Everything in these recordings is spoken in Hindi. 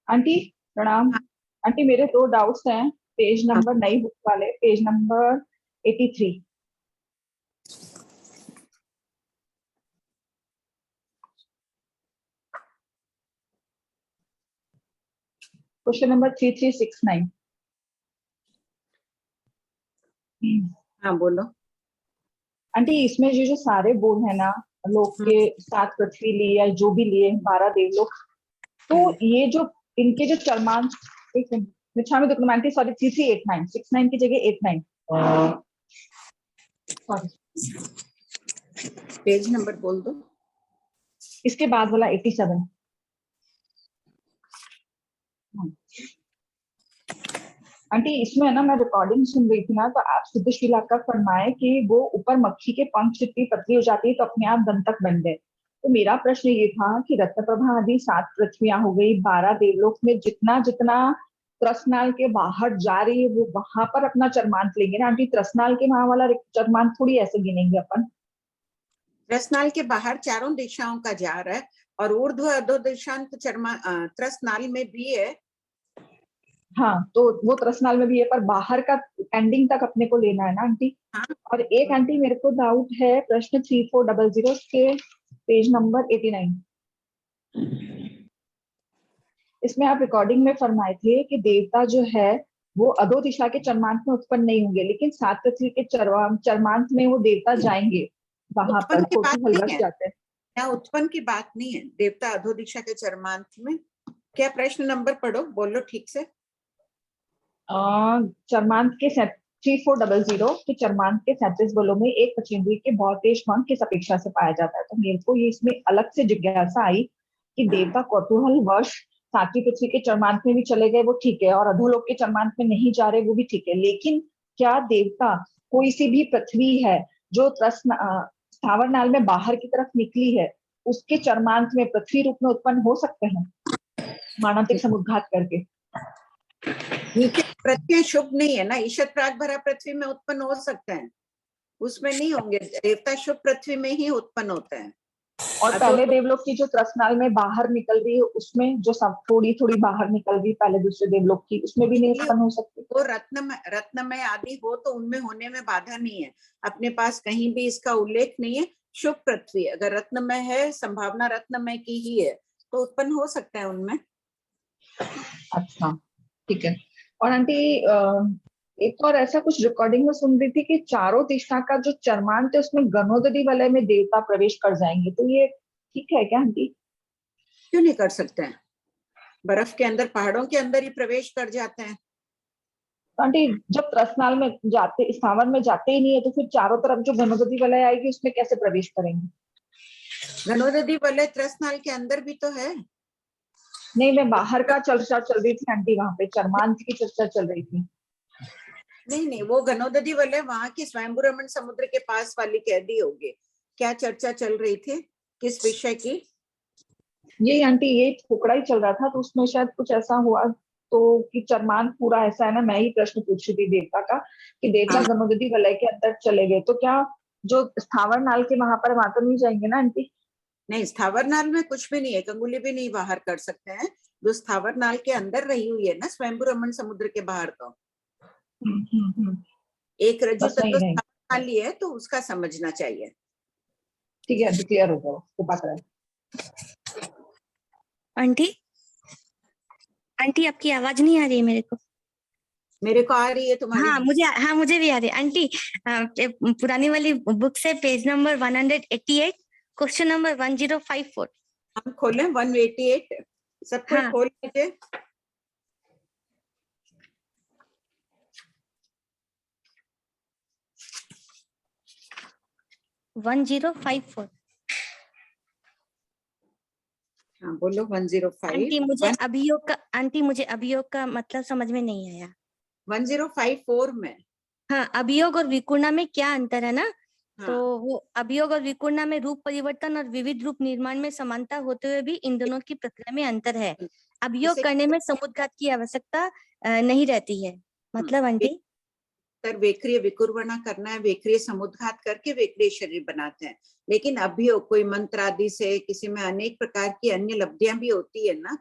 आंटी प्रणाम। हाँ, आंटी मेरे दो डाउट्स हैं। पेज हाँ, नंबर नई बुक वाले, पेज नंबर 83। Question number 3369। हाँ, बोलो। आंटी इसमें ये जो सारे बोल है ना, लोक हम्म, के 7 पृथ्वी लिए या जो भी लिए 12 देवलोक, तो हम्म, ये जो इनके जो चरमान, एक मिनट, मिच्छामी दुक्कड़म आंटी, सॉरी 3389, 69 की जगह 89, सॉरी। पेज नंबर बोल दो। इसके बाद वाला 87। आंटी इसमें है ना, मैं रिकॉर्डिंग सुन रही थी ना, तो आप सिद्धशीला का फरमाए कि वो ऊपर मक्खी के पंख जितनी पतली हो जाती है तो अपने आप दंतक बन गए। तो मेरा प्रश्न ये था कि रत्नप्रभा आदि 7 पृथ्वियां हो गई, 12 देवलोक में जितना जितना त्रसनाल के बाहर जा रही है वो वहां पर अपना चरमांत लेंगे ना आंटी। त्रसनाल के वहां वाला चरमांत थोड़ी ऐसे गिनेंगे अपन। रसनाल के बाहर चारों दिशाओं का जा रहा है और ऊर्ध्व अधो दिशांत त्रसनाल में भी है। हाँ, तो वो त्रसनाल में भी है, पर बाहर का एंडिंग तक अपने को लेना है ना आंटी। हाँ, और एक आंटी मेरे को डाउट है, प्रश्न 3400 के पेज नंबर 89। इसमें आप रिकॉर्डिंग में फरमाए थे कि देवता जो है वो अधो दिशा के चरमांत में उत्पन्न नहीं होंगे, लेकिन 7 पृथ्वी के चरमांत में वो देवता जाएंगे, वहां उत्पन्न पर की बात कोटू नहीं हलवश है। जाते हैं। यहाँ उत्पन्न की बात नहीं है। देवता अधो दिशा के चरमांत में। क्या प्रश्न नंबर पढ़ो, बोलो ठीक से। चरमांत के 3400 के चरमांत के 37 बलों में एक पचेंद्री के बहुत तेज पंख किस अपेक्षा से पाया जाता है। तो मेरे को ये इसमें अलग से जिज्ञासा आई कि देवता कौतूहल वश 7वीं पृथ्वी के चरमांत में भी चले गए, वो ठीक है, और अधोलोक के चरमांत में नहीं जा रहे, वो भी ठीक है, लेकिन क्या देवता कोई सी भी पृथ्वी है जो स्थावर नाल में बाहर की तरफ निकली है, उसके चरमांत में पृथ्वी रूप में उत्पन्न हो सकते हैं मानसिक समुद्घात करके? नीचे पृथ्वी शुभ नहीं है ना, ईशत प्राग भरा पृथ्वी में उत्पन्न हो सकते हैं, उसमें नहीं होंगे। देवता शुभ पृथ्वी में ही उत्पन्न होते हैं। और अधो पहले देवलोक की जो त्रसनाल में बाहर निकल रही है, उसमें जो सब थोड़ी थोड़ी बाहर निकल रही है पहले दूसरे देवलोक की, उसमें भी नहीं उत्पन्न हो सकती? वो रत्नमय आदि हो तो उनमें होने में बाधा नहीं है। अपने पास कहीं भी इसका उल्लेख नहीं है। शुभ पृथ्वी अगर रत्नमय है, संभावना रत्नमय की ही है, तो उत्पन्न हो सकता है उनमें। अच्छा, ठीक है। और आंटी एक और ऐसा कुछ रिकॉर्डिंग में सुन रही थी कि चारों दिशा का जो चरमांत है उसमें गणोदरी वलय में देवता प्रवेश कर जाएंगे, तो ये ठीक है क्या आंटी? क्यों नहीं कर सकते हैं? बर्फ के अंदर, पहाड़ों के अंदर ही प्रवेश कर जाते हैं। तो आंटी जब त्रसनाल में जाते, स्थावर में जाते ही नहीं है, तो फिर चारों तरफ जो गणोदरी वलय आएगी उसमें कैसे प्रवेश करेंगे? घनोदधी वलय त्रसनाल के अंदर भी तो है। नहीं, मैं बाहर का चर्चा चल रही थी आंटी, वहां पे चरमांत की चर्चा चल रही थी। नहीं नहीं, वो घनोदधी वलय वहां की स्वयंभू रमण समुद्र के पास वाली कह दी होगी। क्या चर्चा चल रही थी, किस विषय की? ये आंटी ये टुकड़ा ही चल रहा था, तो उसमें शायद कुछ ऐसा हुआ तो कि चरमान पूरा ऐसा है ना, मैं ही प्रश्न पूछ रही थी देवता का कि देवता हाँ, गणोदरी वलय के अंदर चले गए तो क्या जो स्थावर नाल के वहां पर वहां तो नहीं जाएंगे ना आंटी? नहीं, स्थावर नाल में कुछ भी नहीं है, कंगुली भी नहीं बाहर कर सकते हैं। जो स्थावर नाल के अंदर रही हुई है ना, स्वयंभू रमण समुद्र के बाहर, तो एक रज्जु बस तत्व नहीं नहीं, स्थावर नाल ही है, तो उसका समझना चाहिए। ठीक है आंटी, क्लियर हो गया, कृपा करें। आंटी आंटी आपकी आवाज नहीं आ रही है मेरे को। मेरे को आ रही है तुम्हारी। हाँ मुझे भी आ रही है आंटी। पुरानी वाली बुक से पेज नंबर 188, क्वेश्चन नंबर 1054। हम खोलें 188, सब कोई हाँ, खोल लीजिए। 1054। हाँ, बोलो 105। आंटी मुझे अभियोग का मतलब समझ में नहीं आया। 1054 में। हाँ, अभियोग और विकुर्णा में क्या अंतर है ना? हाँ, तो वो अभियोग और विकुर्णा में रूप परिवर्तन और विविध रूप निर्माण में समानता होते हुए भी इन दोनों की प्रक्रिया में अंतर है। अभियोग जैसे करने में समुद्घात की आवश्यकता नहीं रहती है, मतलब आंटी। वेक्रिय विकुर्वणा करना है, वेक्रिय समुद्घात करके वेक्रिय शरीर बनाते हैं। लेकिन अभियोग कोई मंत्र आदि से, किसी में अनेक प्रकार की अन्य लब्धियां भी होती है ना,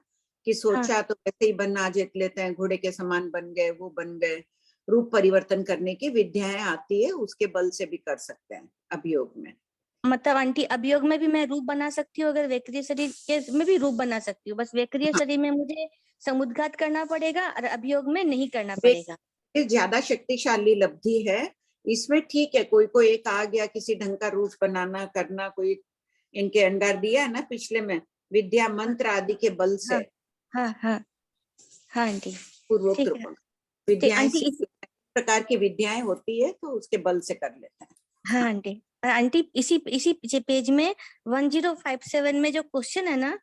कि सोचा तो वैसे ही बन आज लेते हैं, घोड़े के समान बन गए, वो बन गए। रूप परिवर्तन करने की विद्याएं आती है, उसके बल से भी कर सकते हैं अभियोग में। मतलब आंटी अभियोग में भी मैं रूप बना सकती हूँ, अगर वैक्रिय शरीर के में भी रूप बना सकती हूँ, बस वैक्रिय शरीर में मुझे समुद्घात करना पड़ेगा और अभियोग में नहीं करना पड़ेगा। ये ज्यादा शक्तिशाली लब्धि है इसमें। ठीक है, कोई कोई एक आ गया किसी ढंग का रूप बनाना करना, कोई इनके अंडर दिया है ना पिछले में, विद्या मंत्र आदि के बल से। हाँ हाँ हाँ आंटी, पूर्वोक्त ठीक रूप है। विद्याएं आंटी प्रकार की विद्याएं होती है, तो उसके बल से कर लेते हैं। हाँ आंटी, आंटी इसी इसी पेज में 1057 में जो क्वेश्चन है ना,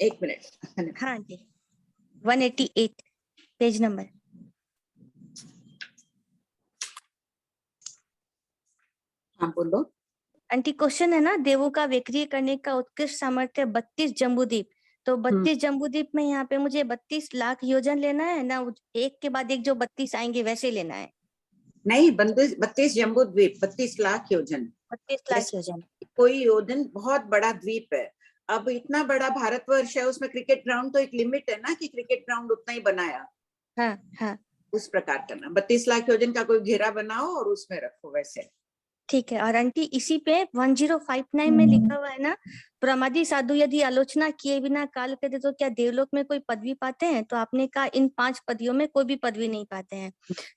1 मिनट। हाँ आंटी 188 पेज नंबर। हाँ बोलो। आंटी क्वेश्चन है ना, देवों का वैक्रिय करने का उत्कृष्ट सामर्थ्य 32 जम्बूद्वीप। तो 32 जम्बूद्वीप में यहाँ पे मुझे 32 लाख योजन लेना है ना, एक के बाद एक जो 32 आएंगे वैसे लेना है? नहीं, 32 जम्बू द्वीप, 32 लाख योजन। 32 लाख योजन। कोई योजन बहुत बड़ा द्वीप है। अब इतना बड़ा भारतवर्ष है, उसमें क्रिकेट ग्राउंड तो एक लिमिट है ना, कि क्रिकेट ग्राउंड उतना ही बनाया। हाँ हाँ उस प्रकार करना, 32 लाख योजन का कोई घेरा बनाओ और उसमें रखो वैसे। ठीक है। और आंटी इसी पे 1059 में लिखा हुआ है ना, प्रमादी साधु यदि आलोचना किए बिना काल करे तो क्या देवलोक में कोई पदवी पाते हैं? तो आपने कहा इन 5 पदियों में कोई भी पदवी नहीं पाते हैं।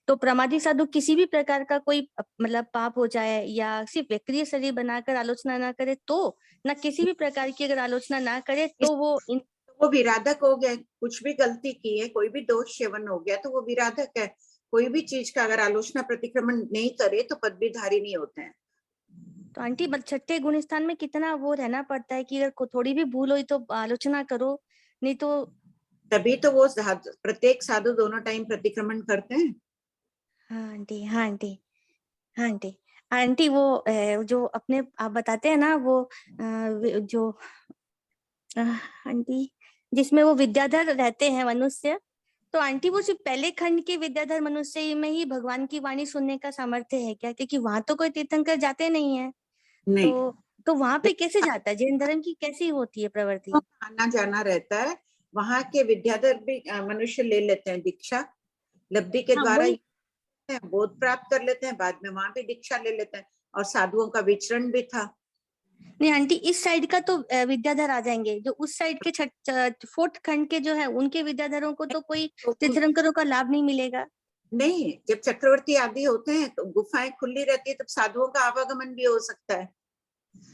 तो प्रमादी साधु किसी भी प्रकार का कोई मतलब पाप हो जाए या सिर्फ वैक्रिय शरीर बनाकर आलोचना ना करे तो, ना किसी भी प्रकार की अगर आलोचना ना करे तो वो विराधक हो गया। कुछ भी गलती की है, कोई भी दोष सेवन हो गया तो वो विराधक है। कोई भी चीज का अगर आलोचना प्रतिक्रमण नहीं करे तो पदवीधारी नहीं होते हैं। तो आंटी छठे गुण स्थान में कितना वो रहना पड़ता है कि अगर थोड़ी भी भूल हुई तो आलोचना करो, नहीं तो। तभी तो वो प्रत्येक साधु दोनों टाइम प्रतिक्रमण करते हैं। हाँ आंटी, हाँ आंटी, हाँ आंटी। आंटी वो जो अपने आप बताते हैं ना, वो जो आंटी जिसमें वो विद्याधर रहते हैं मनुष्य, तो आंटी वो सिर्फ पहले खंड के विद्याधर मनुष्य में ही भगवान की वाणी सुनने का सामर्थ्य है क्या? क्योंकि वहां तो कोई तीर्थंकर जाते नहीं है। नहीं, तो वहां पे कैसे जाता है? जैन धर्म की कैसी होती है प्रवृत्ति? आना जाना रहता है। वहां के विद्याधर भी मनुष्य ले लेते हैं दीक्षा, लब्धि के हाँ, द्वारा बोध प्राप्त कर लेते हैं, बाद में वहां भी दीक्षा ले लेते हैं। और साधुओं का विचरण भी था। नहीं आंटी, इस साइड का तो विद्याधर आ जाएंगे, जो उस साइड के 4th खंड के जो है उनके विद्याधरों को तो कोई तीर्थंकरों का लाभ नहीं मिलेगा। नहीं, जब चक्रवर्ती आदि होते हैं तो गुफाएं खुली रहती है, तब साधुओं का आवागमन भी हो सकता है।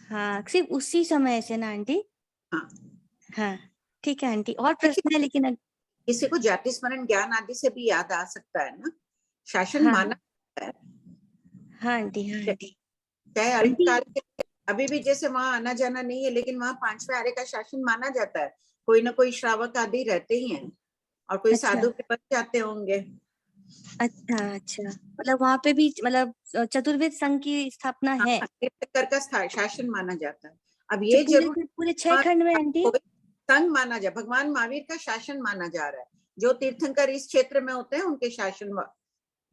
हाँ, सिर्फ उसी समय से ना आंटी? हाँ हाँ ठीक है आंटी। और प्रश्न है लेकिन किसी को जाति स्मरण ज्ञान आदि से भी याद आ सकता है ना। शासन हाँ माना है। हाँ आंटी, हाँ आंटी। चाहे अल्पकाल के, अभी भी जैसे वहां आना जाना नहीं है, लेकिन वहां 5वें आर्य का शासन माना जाता है। कोई ना कोई श्रावक आदि रहते ही हैं, और कोई अच्छा साधु के बन जाते होंगे। अच्छा अच्छा, मतलब वहां पे भी मतलब चतुर्वेद संघ की स्थापना है? तीर्थंकर का शासन माना जाता है। अब जो ये जरूर पूरे 6 खंड में आंटी? संघ माना जा, भगवान महावीर का शासन माना जा रहा है। जो तीर्थंकर इस क्षेत्र में होते हैं उनके शासन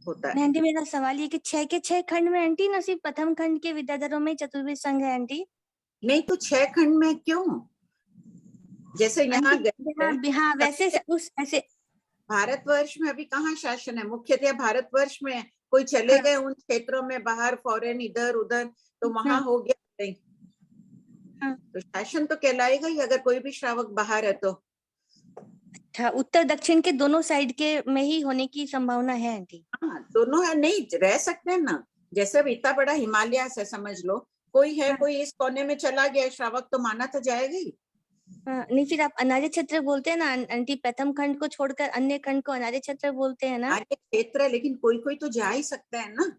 होता है। आंटी मेरा सवाल ये कि 6 के 6 खंड में आंटी, ना सिर्फ प्रथम खंड के विद्याधरों में चतुर्वेद संघ है आंटी? नहीं तो 6 खंड में क्यों? जैसे यहाँ हाँ हाँ, वैसे उस ऐसे भारतवर्ष में अभी कहाँ शासन है? मुख्यतः भारतवर्ष में कोई चले हाँ, गए उन क्षेत्रों में, बाहर फॉरेन इधर उधर, तो वहां हो गया नहीं, तो शासन तो कहलाएगा ही अगर कोई भी श्रावक बाहर है तो। अच्छा, उत्तर दक्षिण के दोनों साइड के में ही होने की संभावना है आंटी? हाँ, दोनों है, नहीं रह सकते हैं ना। जैसे अब इतना बड़ा हिमालय से समझ लो, कोई है कोई इस कोने में चला गया श्रावक, तो माना तो जाएगा ही। नहीं, फिर आप अनार्य क्षेत्र बोलते हैं ना आंटी, प्रथम खंड को छोड़कर अन्य खंड को अनार्य क्षेत्र बोलते हैं ना? आर्य क्षेत्र है, लेकिन कोई कोई तो जा ही सकता है ना।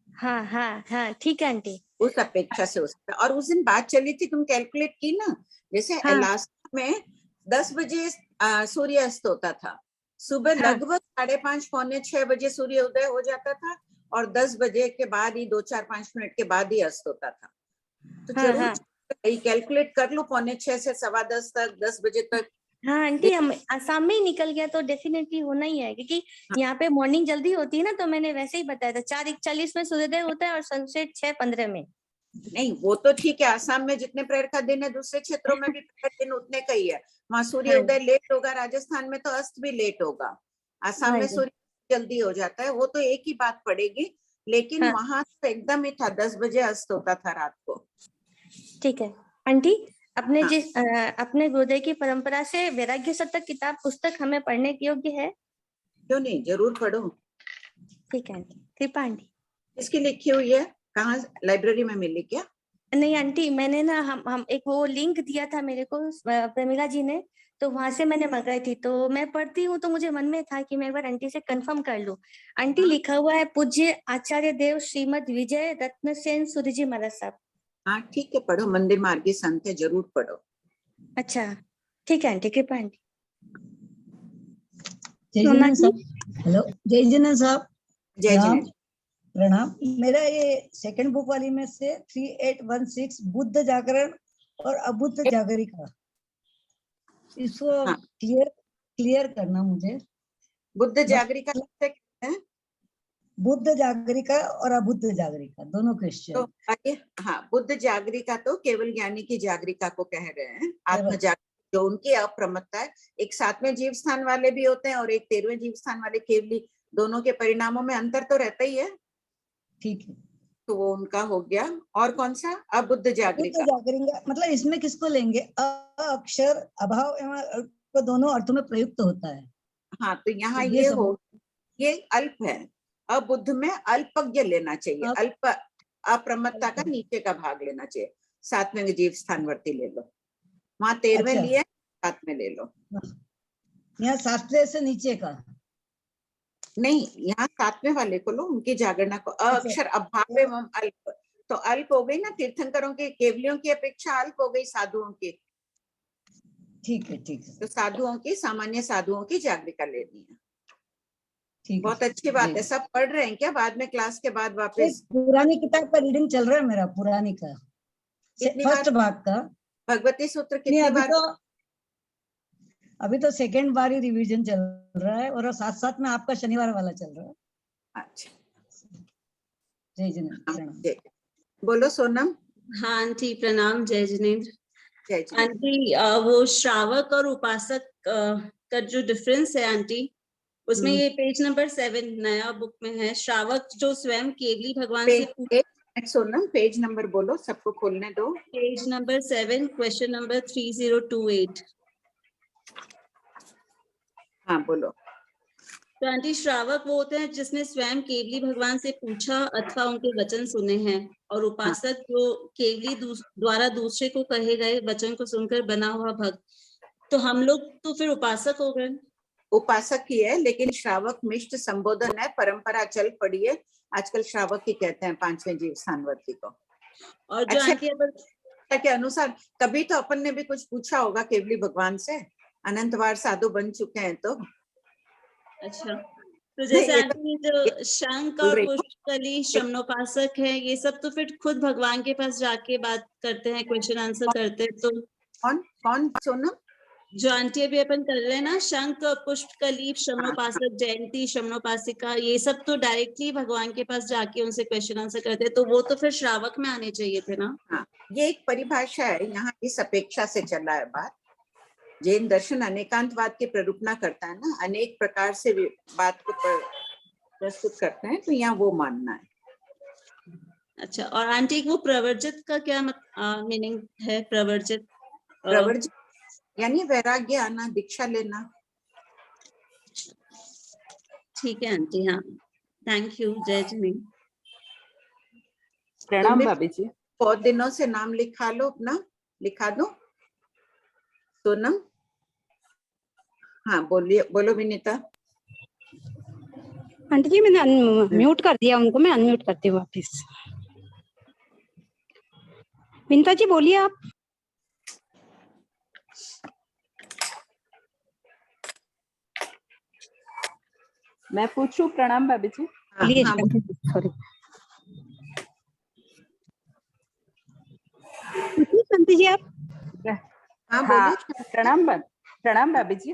हाँ हाँ हाँ ठीक है आंटी। उस अपेक्षा से हो सकता है। और उस दिन बात चली थी, तुम कैलकुलेट की ना, जैसे हाँ अलास्का में 10 बजे सूर्य अस्त होता था, सुबह हाँ लगभग 5:30 पौने 6 बजे सूर्य उदय हो जाता था, और 10 बजे के बाद ही 2-4-5 मिनट के बाद ही अस्त होता था। तो हाँ जरूर हाँ कैलकुलेट कर लो, पौने 6 से 10:15 तक, 10 बजे तक। हाँ आंटी, हम आसाम में ही निकल गया तो डेफिनेटली होना ही है, क्योंकि यहाँ पे मॉर्निंग जल्दी होती है ना, तो मैंने वैसे ही बताया था 4:41 में सूर्योदय होता है और सनसेट 6:15 में। नहीं वो तो ठीक है, आसाम में जितने प्रहर का दिन है दूसरे क्षेत्रों में भी प्रहर दिन उतने का ही है। वहाँ सूर्य हाँ। उदय लेट होगा, राजस्थान में तो अस्त भी लेट होगा, आसाम हाँ में जी। सूर्य जल्दी हो जाता है, वो तो एक ही बात पड़ेगी। लेकिन हाँ। वहां तो एकदम ही था, 10 बजे अस्त होता था रात को। ठीक है आंटी, अपने हाँ। अपने गुरुदेव की परंपरा से वैराग्य शतक किताब पुस्तक हमें पढ़ने के योग्य है? क्यों नहीं, जरूर पढ़ो। ठीक है आंटी, कृपा आंटी। किसकी लिखी हुई है, कहाँ लाइब्रेरी में मिली क्या? नहीं आंटी, मैंने ना हम एक वो लिंक दिया था मेरे को प्रेमिला जी ने, तो वहां से मैंने मंगाई थी। तो मैं पढ़ती हूँ तो मुझे मन में था कि मैं एक बार आंटी से कंफर्म कर लूं। आंटी हाँ। लिखा हुआ है पूज्य आचार्य देव श्रीमद विजय रत्न सेन सूर्य जी महाराज साहब। हाँ ठीक है, पढ़ो, मंदिर मार्गी संत है, जरूर पढ़ो। अच्छा ठीक है आंटी, कृपा आंटी। जय सोना जिनेन्द्र जी। साहब, हेलो जय जिनेन्द्र साहब, जय प्रणाम जिनेन्द्र। प्रणाम। मेरा ये सेकंड बुक वाली में से 3816 बुद्ध जागरण और अबुद्ध जागरिका, इसको हाँ। क्लियर करना मुझे। बुद्ध जागरिका किससे कहते हैं? बुद्ध जागरिका और अबुद्ध जागरिका दोनों तो क्रिश्चियन। आइए, हाँ, बुद्ध जागरिका तो केवल ज्ञानी की जागरिका को कह रहे हैं, आत्म जागरिका जो उनकी अप्रमत्ता है। एक 7वें जीव स्थान वाले भी होते हैं और एक 13वें जीव स्थान वाले, केवली दोनों के परिणामों में अंतर तो रहता ही है, ठीक है। तो वो उनका हो गया। और कौन सा? अबुद्ध बुद्ध जागरिका। जागरिका मतलब इसमें किसको लेंगे? अक्षर अभाव एवं अल्प को दोनों अर्थों में प्रयुक्त होता है। हाँ, तो यहाँ ये ये सब हो, ये अल्प है। अबुद्ध में अल्पज्ञ लेना चाहिए, अल्प अप्रमत्ता का नीचे का भाग लेना चाहिए। 7वें जीव स्थानवर्ती ले लो, वहां 13वें अच्छा। लिए, 7वें ले लो। यहाँ शास्त्रीय से नीचे का नहीं, यहाँ 7वें वाले को लो, उनकी जागरणा को, अक्षर अभाव एवं अल्प। तो अल्प हो गई ना, तीर्थंकरों के, केवलियों की अपेक्षा अल्प हो गई साधुओं की। ठीक है, ठीक है, तो साधुओं की, सामान्य साधुओं की जागरिका लेनी है। ठीक है। बहुत अच्छी बात है। सब पढ़ रहे हैं क्या बाद में क्लास के बाद वापस? पुरानी किताब का रीडिंग चल रहा है मेरा, पुरानी का कितनी फर्स्ट बार भाग का। भगवती सूत्र नहीं, कितनी बार? अभी तो सेकेंड बार ही रिवीजन चल रहा है और साथ साथ में आपका शनिवार वाला चल रहा है। अच्छा, जय जिनेन्द्र, प्रणाम। बोलो सोनम। हाँ आंटी प्रणाम, जय जिनेन्द्र। जय जिनेन्द्र। आंटी वो श्रावक और उपासक का जो डिफरेंस है आंटी, उसमें ये पेज नंबर 7 नया बुक में है। श्रावक जो स्वयं केवली भगवान से सोनम पेज नंबर बोलो, सबको खोलने दो। Page number 7 question number 3028। हाँ बोलो। तो आंटी श्रावक वो होते हैं जिसने स्वयं केवली भगवान से पूछा अथवा उनके वचन सुने हैं, और उपासक जो केवली द्वारा दूसरे को कहे गए वचन को सुनकर बना हुआ भक्त। तो हम लोग तो फिर उपासक हो गए। उपासक ही है, लेकिन श्रावक मिष्ट संबोधन है, परंपरा चल पड़ी है, आजकल श्रावक ही कहते हैं 5वें जीव स्थानवर्ती को। और जो आंटी अच्छा के अनुसार कभी तो अपन ने भी कुछ पूछा होगा केवली भगवान से, अनंत बार साधु बन चुके हैं तो। अच्छा, तो जैसे आंटी जो शंख और पुष्पकली शमनोपासक है, ये सब तो फिर खुद भगवान के पास जाके बात करते हैं, क्वेश्चन आंसर करते हैं। तो कौन सोनम? जो आंटी अभी अपन कर रहे हैं ना, शंख पुष्पकली शमनोपासक जयंती शमनोपासिका, ये सब तो डायरेक्टली भगवान के पास जाके उनसे क्वेश्चन आंसर करते हैं, तो वो तो फिर श्रावक में आने चाहिए थे ना। हाँ, ये एक परिभाषा है, यहाँ इस अपेक्षा से चला है बात। जैन दर्शन अनेकांतवाद की प्ररूपणा करता है ना, अनेक प्रकार से बात को प्रस्तुत करते हैं, तो यहाँ वो मानना है। अच्छा, और आंटी वो प्रवर्जित का क्या मीनिंग है? प्रवर्जित यानी वैराग्य आना, दीक्षा लेना। ठीक है आंटी, हाँ थैंक यू, जय जिनेन्द्र। प्रणाम भाभी जी। बहुत दिनों से नाम लिखा लो अपना, लिखा दो सोनम। हाँ बोलिए, बोलो विनीता। आंटी जी मैंने म्यूट कर दिया उनको, मैं अनम्यूट करती हूँ वापिस। विनीता जी बोलिए आप। मैं पूछूं? प्रणाम भाभी जी। सॉरी शांति जी आप। हाँ बोलिए। प्रणाम भाभी जी।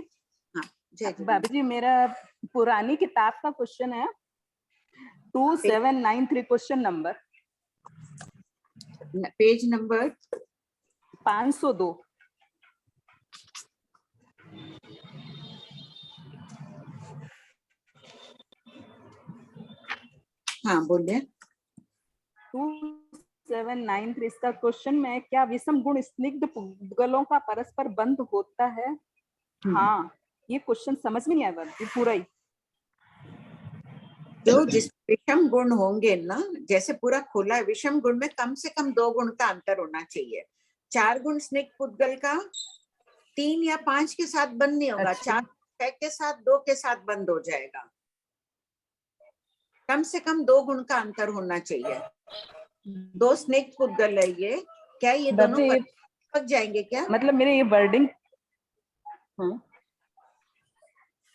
हाँ भाभी जी, मेरा पुरानी किताब का क्वेश्चन है 2793, क्वेश्चन नंबर। Page number 502। हाँ बोलिए। 2793 इसका क्वेश्चन में, क्या विषम गुण स्निग्ध पुद्गलों का परस्पर बंध होता है? हाँ, ये क्वेश्चन समझ में नहीं आया ये पूरा ही। जो जिस विषम गुण होंगे ना, जैसे पूरा खोला है, विषम गुण में कम से कम 2 गुण का अंतर होना चाहिए। 4 गुण स्निग्ध पुद्गल का 3 या 5 के साथ बंद नहीं होगा। अच्छा। 4 6 के साथ 2 के साथ बंद हो जाएगा। कम से कम 2 गुण का अंतर होना चाहिए। 2 स्निग्ध पुद्गल है ये, क्या ये दोनों बाबूजी, पक जाएंगे क्या? मतलब मेरे ये वर्डिंग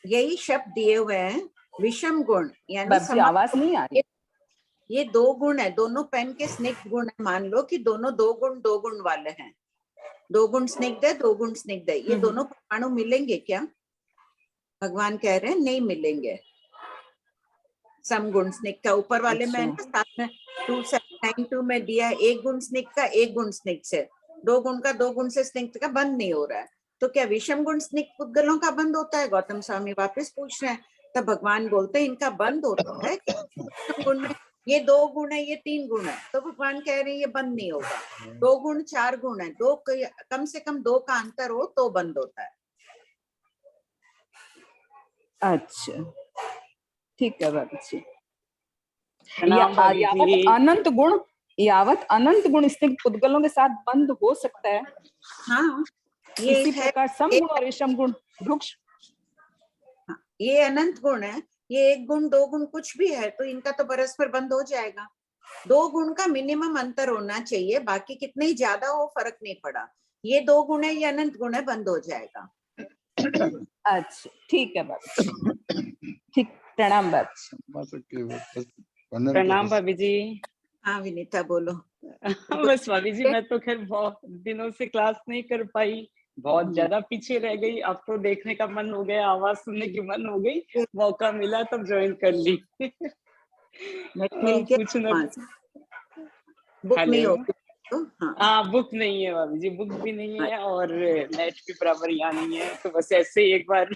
यही शब्द दिए हुए हैं, विषम गुण यानी बाबूजी आवाज नहीं आ रही। ये 2 गुण है, दोनों पेन के स्निग्ध गुण है। मान लो कि दोनों 2 गुण वाले हैं। 2 गुण स्निग्ध है, 2 गुण स्निग्ध है। ये दोनों परमाणु मिलेंगे क्या? भगवान कह रहे हैं नहीं मिलेंगे। समगुण स्निग्ध का ऊपर वाले में है ना, साथ में 2792 में दिया है 1 गुण स्निग्ध का 1 गुण स्निग्ध से, 2 गुण का 2 गुण से स्निग्ध का बंद नहीं हो रहा है। तो क्या विषम गुण स्निग्ध पुद्गलों का बंद होता है? गौतम स्वामी वापस पूछ रहे हैं। तब भगवान बोलते हैं इनका बंद होता है। गुण में ये 2 गुण है, ये 3 गुण है, तो भगवान कह रहे हैं ये बंद नहीं होगा। 2 गुण 4 गुण है, कम से कम 2 का अंतर हो तो बंद होता है। अच्छा ठीक है बाबूजी। यावत अनंत गुण स्निग्ध पुद्गलों के साथ बंद हो सकता है। हाँ, ये इसी है प्रकार समगुण और विषम गुण वृक्ष। ये अनंत गुण है, ये 1 गुण 2 गुण कुछ भी है तो इनका तो परस्पर बंद हो जाएगा। 2 गुण का मिनिमम अंतर होना चाहिए, बाकी कितने ही ज्यादा हो फर्क नहीं पड़ा। ये 2 गुण है, ये अनंत गुण है, बंद हो जाएगा। अच्छा ठीक है बाबूजी। ठीक, प्रणाम बाबूजी। प्रणाम भाभी जी। हाँ विनीता बोलो। बस भाभी जी मैं तो खैर बहुत दिनों से क्लास नहीं कर पाई, बहुत ज्यादा पीछे रह गई। आपको देखने का मन हो गया, आवाज सुनने की मन हो गई, मौका मिला तब ज्वाइन कर ली। मिल के पूछना बुक नहीं होगी तो हाँ बुक नहीं है भाभी जी, बुक भी नहीं है और नेट भी बराबर यहाँ नहीं है, तो बस ऐसे ही एक बार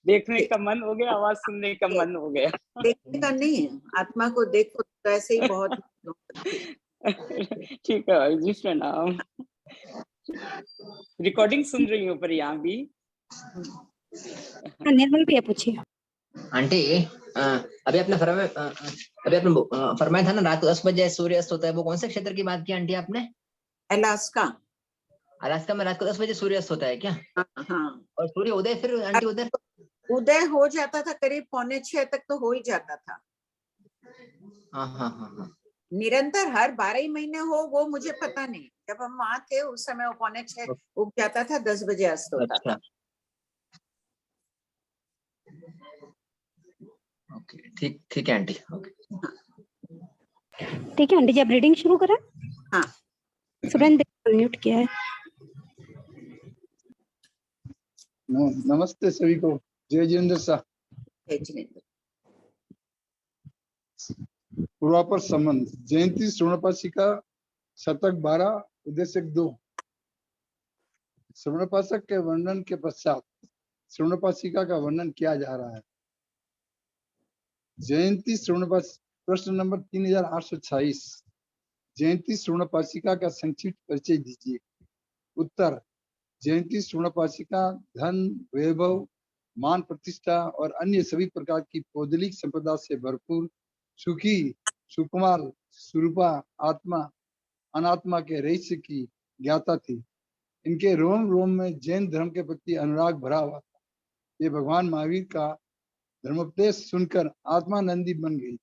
देखने का मन हो गया, आवाज सुनने का मन हो गया। देखने का नहीं है, आत्मा को देखो तो ऐसे ही बहुत। ठीक है भाभी जी, प्रणाम। रिकॉर्डिंग सुन रही हूँ पर यहाँ भी। निर्मल भैया पूछिए। आंटी अभी आपने फरमाया था ना रात को 10 बजे सूर्यास्त होता है, वो कौन से क्षेत्र की बात की आंटी आपने? अलास्का। अलास्का में रात को 10 बजे सूर्यास्त होता है क्या? हाँ। और सूर्य उदय फिर आंटी उदय हो जाता था करीब 5:45 तक तो हो ही जाता था। हाँ। निरंतर हर 12 महीने हो वो मुझे पता नहीं, जब हम वहां थे उस समय वो 5:45 उग जाता था, 10 बजे अस्त होता था। ओके ठीक है आंटी। ठीक है आंटी जी, आप रीडिंग शुरू करें। हाँ सुरेंद्र म्यूट किया है। नमस्ते सभी को। जय जिनेन्द्र शाह। जय जिनेन्द्र। पूर्वापर संबंध। जयंती श्रवणपाशिका शतक 12 उद्देश्य 2। श्रवणपाशक के वर्णन के पश्चात श्रवणपाशिका का वर्णन किया जा रहा है। जयंती श्रवणपाश प्रश्न नंबर 3826। जयंती श्रवणपाशिका का संक्षिप्त परिचय दीजिए। उत्तर। जयंती श्रवणपाशिका धन, वैभव, मान, प्रतिष्ठा और अन्य सभी प्रकार की पौदलिक संपदा से भरपूर, सुखी, सुकुमार, स्वरूपा, आत्मा, अनात्मा के रहस्य की ज्ञाता थी। इनके रोम रोम में जैन धर्म के प्रति अनुराग भरा हुआ था। ये भगवान महावीर का धर्मोपदेश सुनकर आत्मानंदी बन गई।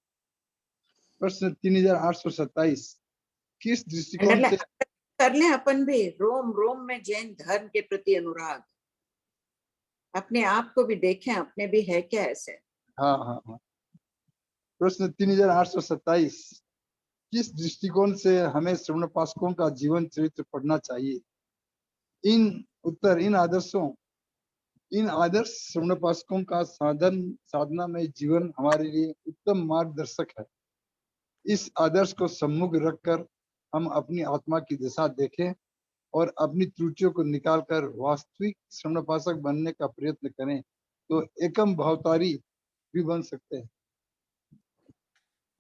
प्रश्न 3827। किस दृष्टिकोण से कर ले अपन भी, रोम रोम में जैन धर्म के प्रति अनुराग। अपने आप को भी देखें, अपने भी है क्या ऐसे। हाँ। प्रश्न 3827। किस दृष्टिकोण से हमें श्रवणपाशकों का जीवन चरित्र पढ़ना चाहिए? इन आदर्श श्रवणपाशकों का साधना में जीवन हमारे लिए उत्तम मार्गदर्शक है। इस आदर्श को सम्मुख रखकर हम अपनी आत्मा की दशा देखें और अपनी त्रुटियों को निकालकर वास्तविक श्रवणोपासक बनने का प्रयत्न करें तो एकम भावतारी भी बन सकते हैं।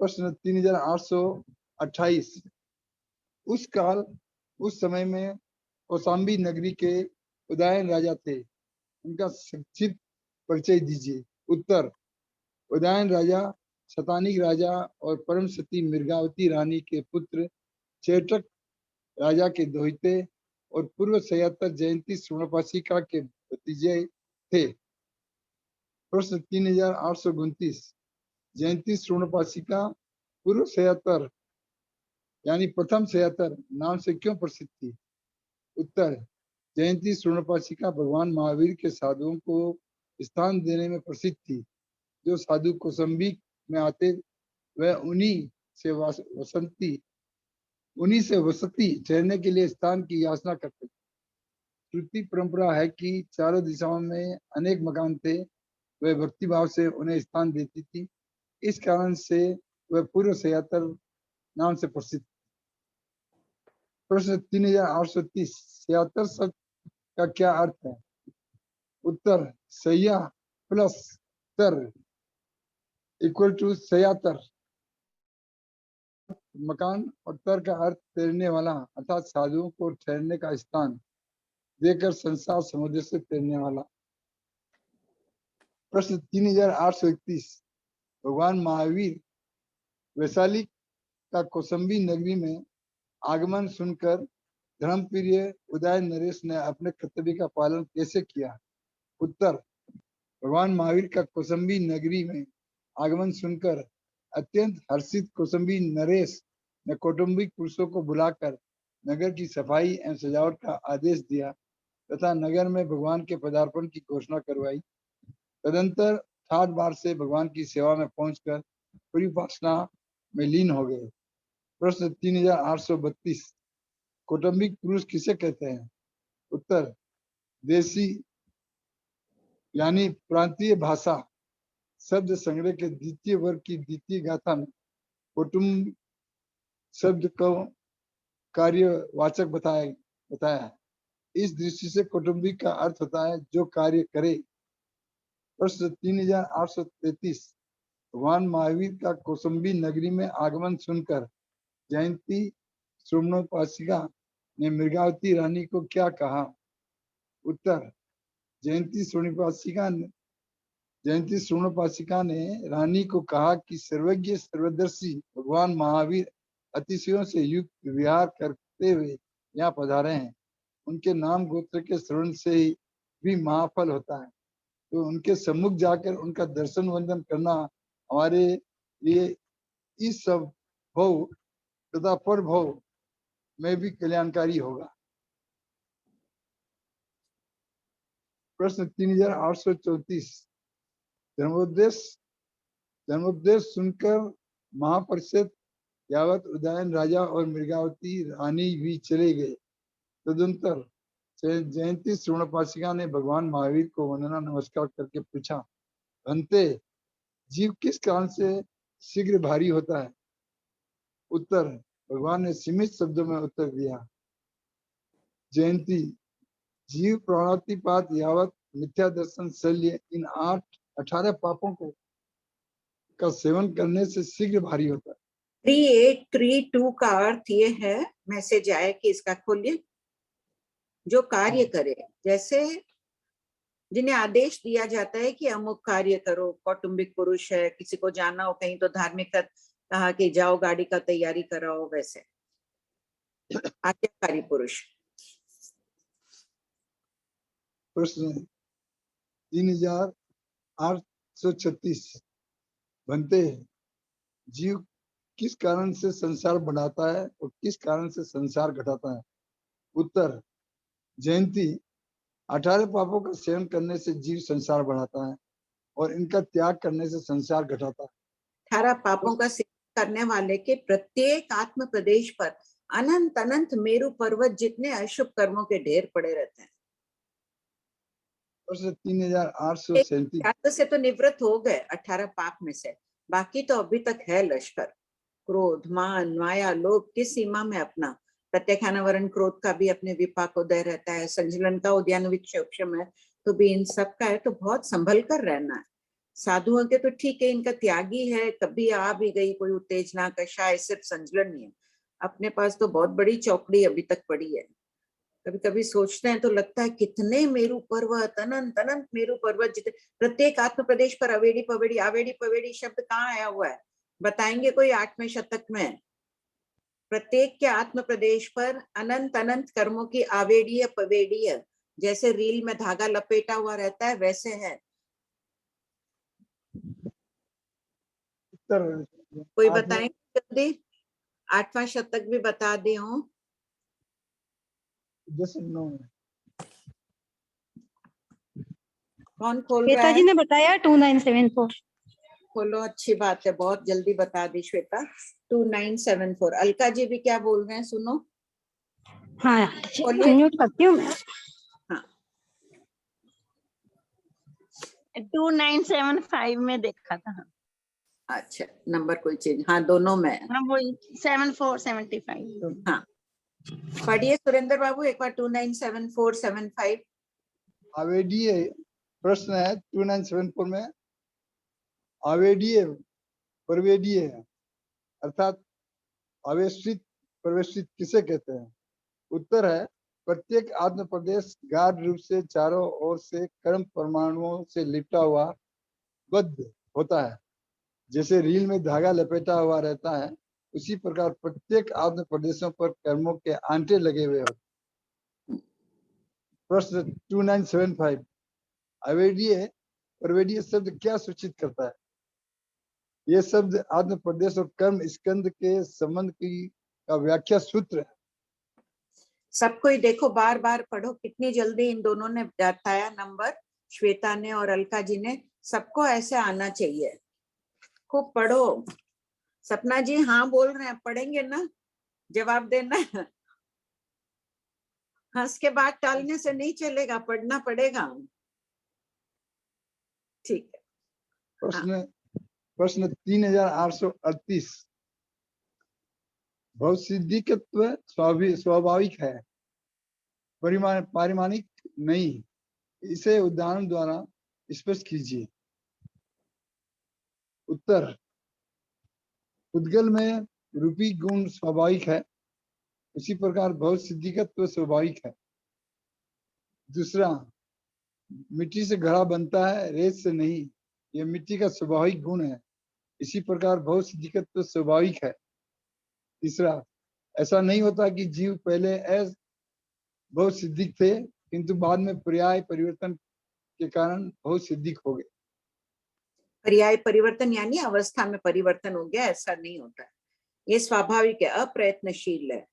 प्रश्न 3828। उस काल उस समय में कौशाम्बी नगरी के उदयन राजा थे, उनका संक्षिप्त परिचय दीजिए। उत्तर, उदयन राजा शतानिक राजा और परम सती मृगावती रानी के पुत्र चेटक राजा के दोहिते और पूर्व 76 जयंती श्रवणोपासिका के भतीजे थे। प्रश्न 3829। जयंती श्रवणोपासिका पूर्व 76 यानी प्रथम 76 नाम से क्यों प्रसिद्ध थी? उत्तर, जयंती श्रवणोपासिका भगवान महावीर के साधुओं को स्थान देने में प्रसिद्ध थी। जो साधु कौशाम्बी में आते वह उन्हीं से वसती ठहरने के लिए स्थान की याचना करते। श्रुति परंपरा है कि चारों दिशाओं में अनेक मकान थे, वह भक्ति भाव से उन्हें स्थान देती थी। इस कारण से वह पूर्व 76 नाम से प्रसिद्ध। प्रश्न 3830। 76 शब्द का क्या अर्थ है? उत्तर, सैया प्लस तर इक्वल टू 76। मकान और तर का अर्थ तैरने वाला अर्थात साधुओं को ठहरने का स्थान देकर संसार समुद्र से तैरने वाला। प्रश्न 3831। भगवान महावीर वैशाली का कौशाम्बी नगरी में आगमन सुनकर धर्मप्रिय उदय नरेश ने अपने कर्तव्य का पालन कैसे किया? उत्तर, भगवान महावीर का कौशाम्बी नगरी में आगमन सुनकर अत्यंत हर्षित कौशाम्बी नरेश ने कौटुंबिक पुरुषों को बुलाकर नगर की सफाई एवं सजावट का आदेश दिया तथा नगर में भगवान के पदार्पण की घोषणा करवाई। तदंतर ठाठ बार से भगवान की सेवा में पहुंचकर पूरी उपासना में लीन हो गए। प्रश्न 3832। कौटुंबिक पुरुष किसे कहते हैं? उत्तर, देसी यानी प्रांतीय भाषा शब्द संग्रह के द्वितीय वर्ग की द्वितीय गाथा में कौटुंब शब्द को कार्यवाचक बताया है। इस दृष्टि से कौटुंबिक का अर्थ होता है जो कार्य करे। प्रश्न 3833। भगवान महावीर का कौशाम्बी नगरी में आगमन सुनकर जयंती श्रवणोपासिका ने मृगावती रानी को क्या कहा? उत्तर, जयंती श्रवणोपासिका ने रानी को कहा कि सर्वज्ञ सर्वदर्शी भगवान महावीर अतिशयों से युक्त विहार करते हुए यहाँ पधारे हैं। उनके नाम गोत्र के श्रवण से ही भी महाफल होता है, तो उनके सम्मुख जाकर उनका दर्शन वंदन करना हमारे लिए इस सब भव तथा पर भव में भी कल्याणकारी होगा। प्रश्न 3834। धर्मोपदेश सुनकर महापरिषद यावत उदयन राजा और मृगावती रानी भी चले गए। तदंतर जयंती श्रवणोपासिका ने भगवान महावीर को वंदना नमस्कार करके पूछा, भंते, जीव किस कारण से शीघ्र भारी होता है? उत्तर, भगवान ने सीमित शब्दों में उत्तर दिया, जयंती, जीव प्राणातिपात यावत मिथ्या दर्शन शल्य इन 18 पापों का सेवन करने से शीघ्र भारी होता है। 3832 का अर्थ ये है, मैसेज आया कि इसका खोलिए। जो कार्य करे, जैसे जिन्हें आदेश दिया जाता है कि अमुक कार्य करो, कौटुंबिक पुरुष है, किसी को जाना हो कहीं तो धार्मिक कहा कि जाओ गाड़ी का तैयारी कराओ, वैसे आज्ञाकारी पुरुष। प्रश्न 3836। बनते जीव किस कारण से संसार बढ़ाता है और किस कारण से संसार घटाता है? उत्तर, जयंती, 18 पापों का सेवन करने से जीव संसार बढ़ाता है और इनका त्याग करने से संसार घटाता है। 18 पापों का सेवन करने वाले के प्रत्येक आत्म प्रदेश पर अनंत अनंत मेरु पर्वत जितने अशुभ कर्मों के ढेर पड़े रहते हैं। प्रश्न 3837। से तो निवृत्त हो गए 18 पाप में से, बाकी तो अभी तक है लश्कर, क्रोध, मान, माया, लोभ किस सीमा में अपना, प्रत्यक्षानावरण क्रोध का भी अपने विपाक उदय रहता है, संजलन का उद्यान विक्षोभम है, तो भी इन सब का है, तो बहुत संभल कर रहना है। साधुओं के तो ठीक है, इनका त्यागी है, कभी आ भी गई कोई उत्तेजना कषाय, सिर्फ संजलन नहीं है। अपने पास तो बहुत बड़ी चौकड़ी अभी तक पड़ी है। कभी कभी सोचते हैं तो लगता है कितने मेरु पर्वत, अनंत अनंत मेरु पर्वत, जितने प्रत्येक आत्म प्रदेश पर अवेडी पवेड़ी, आवेडी पवेड़ी शब्द कहाँ आया हुआ है, बताएंगे कोई 8वें शतक में? प्रत्येक के आत्म प्रदेश पर अनंत अनंत कर्मों की आवेडीय पवेडीय, जैसे रील में धागा लपेटा हुआ रहता है वैसे है। कोई बताएंगे जल्दी? 8वां शतक भी बता दी हूँ। कौन खोल रहा श्वेता जी है? ने बताया 2974। खोलो, अच्छी बात है, बहुत जल्दी बता दी श्वेता। 2974। अलका जी भी क्या बोल रहे हैं सुनो। हाँ बोलिए। अनम्यूट करती हूँ मैं। हाँ 2975 में देखा था। अच्छा, नंबर कोई चेंज? हाँ दोनों में। हाँ वही 7475। हाँ पढ़िए सुरेंद्र बाबू एक बार 297475। आवेदीय प्रश्न है 2974 में। आवेदीय प्रवेदीय है, अर्थात आवेशित प्रवेशित किसे कहते हैं? उत्तर है प्रत्येक आत्म प्रदेश गाढ़ रूप से चारों ओर से कर्म परमाणुओं से लिपटा हुआ बद्ध होता है। जैसे रील में धागा लपेटा हुआ रहता है, उसी प्रकार प्रत्येक आत्म प्रदेशों पर कर्मों के आंटे लगे हुए होते। प्रश्न 2975। अवेदीय प्रवेदीय शब्द क्या सूचित करता है? ये शब्द आत्म प्रदेश और कर्म स्कंद के संबंध की का व्याख्या सूत्र है। सबको ही देखो, बार बार पढ़ो, कितनी जल्दी इन दोनों ने बताया नंबर, श्वेता ने और अलका जी ने। सबको ऐसे आना चाहिए, खूब पढ़ो। सपना जी हाँ बोल रहे हैं, पढ़ेंगे ना? जवाब देना। हंस के बाद टालने से नहीं चलेगा, पढ़ना पड़ेगा। ठीक है। प्रश्न 3838। भवसिद्धिकत्व स्वाभाविक है, पारिमाणिक नहीं, इसे उदाहरण द्वारा स्पष्ट कीजिए। उत्तर, उद्गल में रूपी गुण स्वाभाविक है, उसी प्रकार भवसिद्धिकत्व स्वाभाविक है। दूसरा, मिट्टी से घड़ा बनता है, रेत से नहीं, यह मिट्टी का स्वाभाविक गुण है, इसी प्रकार भवसिद्धिकत्व स्वाभाविक है। तीसरा, ऐसा नहीं होता कि जीव पहले बहुत सिद्धिक थे किंतु बाद में पर्याय परिवर्तन के कारण बहुत सिद्धिक हो गए। पर्याय परिवर्तन यानी अवस्था में परिवर्तन हो गया, ऐसा नहीं होता है, ये स्वाभाविक है, अप्रयत्नशील है।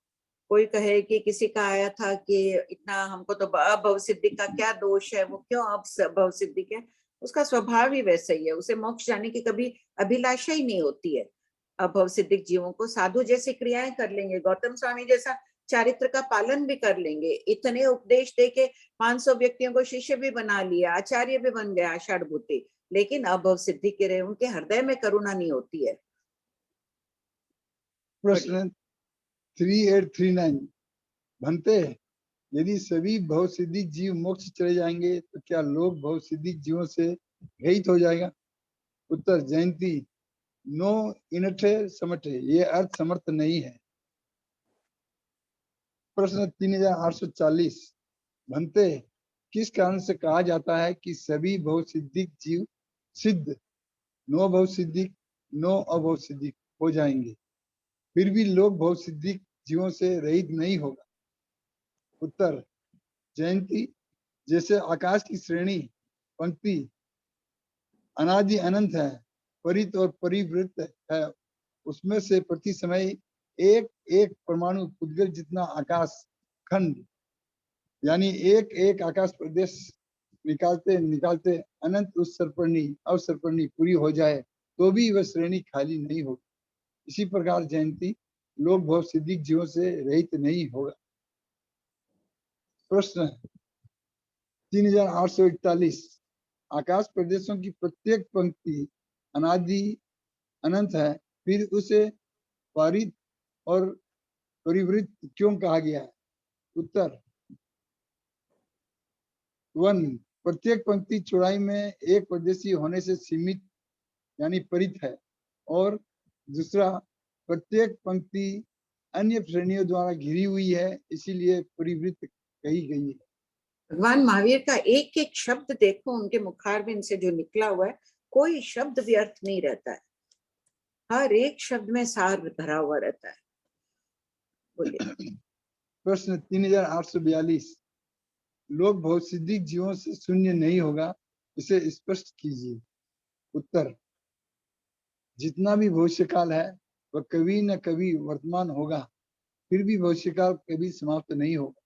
कोई कहे कि किसी का आया था कि इतना हमको तो अभव सिद्धि का क्या दोष है, वो क्यों अभव सिद्धि है? उसका स्वभाव ही वैसा ही है, उसे मोक्ष जाने की कभी अभिलाषा ही नहीं होती है। अभव सिद्धिक जीवों को साधु जैसी क्रियाएं कर लेंगे, गौतम स्वामी जैसा चारित्र का पालन भी कर लेंगे, इतने उपदेश देके 500 व्यक्तियों को शिष्य भी बना लिया, आचार्य भी बन गया आषाढ़ भूति, लेकिन अभव सिद्धि के रहे उनके हृदय में करुणा नहीं होती है। प्रश्न 3839। भंते, यदि सभी भव सिद्धि जीव मोक्ष चले जाएंगे तो क्या लोग भव सिद्धि जीवों से रहित हो जाएगा? उत्तर, जयंती, नो इनठे समटे, ये अर्थ समर्थ नहीं है। प्रश्न 3840। भंते, किस कारण से कहा जाता है कि सभी भव सिद्धिक जीव सिद्ध, नो भव सिद्धिक, नो अभव सिद्धिक हो जाएंगे, फिर भी लोग भव सिद्धिक जीवों से रहित नहीं होगा? उत्तर, जयंती, जैसे आकाश की श्रेणी पंक्ति अनादि अनंत है, परित और परिवृत्त है, उसमें से प्रति समय एक एक परमाणु उद्गल जितना आकाश खंड यानी एक एक आकाश प्रदेश निकालते निकालते अनंत उस सर्पणी अवसर्पणी पूरी हो जाए तो भी वह श्रेणी खाली नहीं होगी। इसी प्रकार जयंती, लोग भव सिद्धिक जीवों से रहित नहीं होगा। प्रश्न 3841। आकाश प्रदेशों की प्रत्येक पंक्ति अनादि अनंत है, फिर उसे पारित और परिवृत्त क्यों कहा गया है? उत्तर 1 प्रत्येक पंक्ति चौड़ाई में एक परदेशी होने से सीमित यानी परित है, और दूसरा प्रत्येक पंक्ति अन्य श्रेणियों द्वारा घिरी हुई है, इसीलिए परिवृत्त कही गई है। भगवान महावीर का एक एक शब्द देखो, उनके मुखारबिंद से जो निकला हुआ है, कोई शब्द व्यर्थ नहीं रहता है, हर एक शब्द में सार भरा हुआ रहता है। बोलिए। प्रश्न 3842 लोक भौतिक जीवों से शून्य नहीं होगा, इसे स्पष्ट कीजिए। उत्तर जितना भी भविष्यकाल है वह कभी न कभी वर्तमान होगा, फिर भी भविष्यकाल कभी समाप्त नहीं होगा।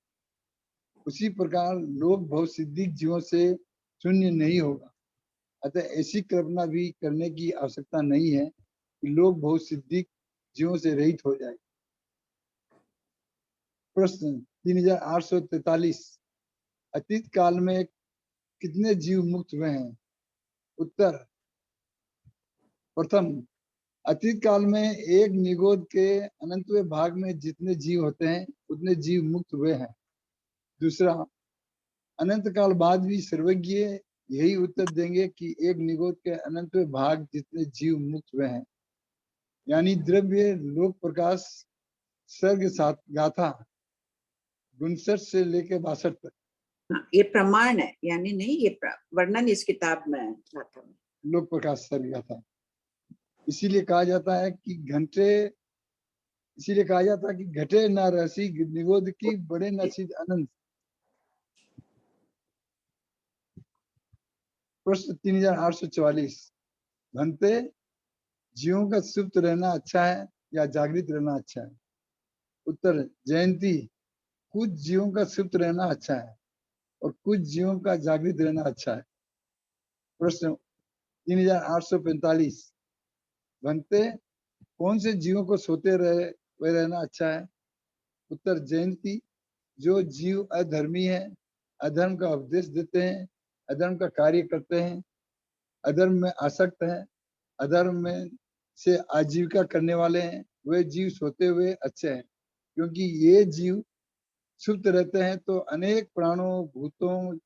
उसी प्रकार लोक भौतिक जीवों से शून्य नहीं होगा, अतः ऐसी कल्पना भी करने की आवश्यकता नहीं है कि लोक भौतिक जीवों से रहित हो जाए। प्रश्न 3843 अतीत काल में कितने जीव मुक्त हुए हैं? उत्तर प्रथम अतीत काल में एक निगोद के अनंतवें भाग में जितने जीव होते हैं उतने जीव मुक्त हुए हैं। दूसरा, अनंत काल बाद भी सर्वज्ञ यही उत्तर देंगे कि एक निगोद के अनंतवें भाग जितने जीव मुक्त हुए हैं, यानी द्रव्य लोक प्रकाश सर्ग गाथा 59 से लेकर 62 तक। ये प्रमाण है, यानी नहीं, ये वर्णन इस किताब में है, गाथा में। लोक प्रकाश सर्ग गाथा। इसीलिए कहा जाता है कि घटे न रसी निगोद की, बड़े न सिद्ध अनंत। प्रश्न 3844 भंते जीवों का सुप्त रहना अच्छा है या जागृत रहना अच्छा है? उत्तर जयंती कुछ जीवों का सुप्त रहना अच्छा है और कुछ जीवों का जागृत रहना अच्छा है। प्रश्न 3845 भंते कौन से जीवों को सोते हुए रहना अच्छा है? उत्तर जयंती जो जीव अधर्मी है, अधर्म का उपदेश देते हैं, अधर्म का कार्य करते हैं, अधर्म में आसक्त है, अधर्म में से आजीविका करने वाले हैं, वे जीव सोते हुए अच्छे हैं, क्योंकि ये जीव सुप्त रहते हैं तो अनेक प्राणों, भूतों,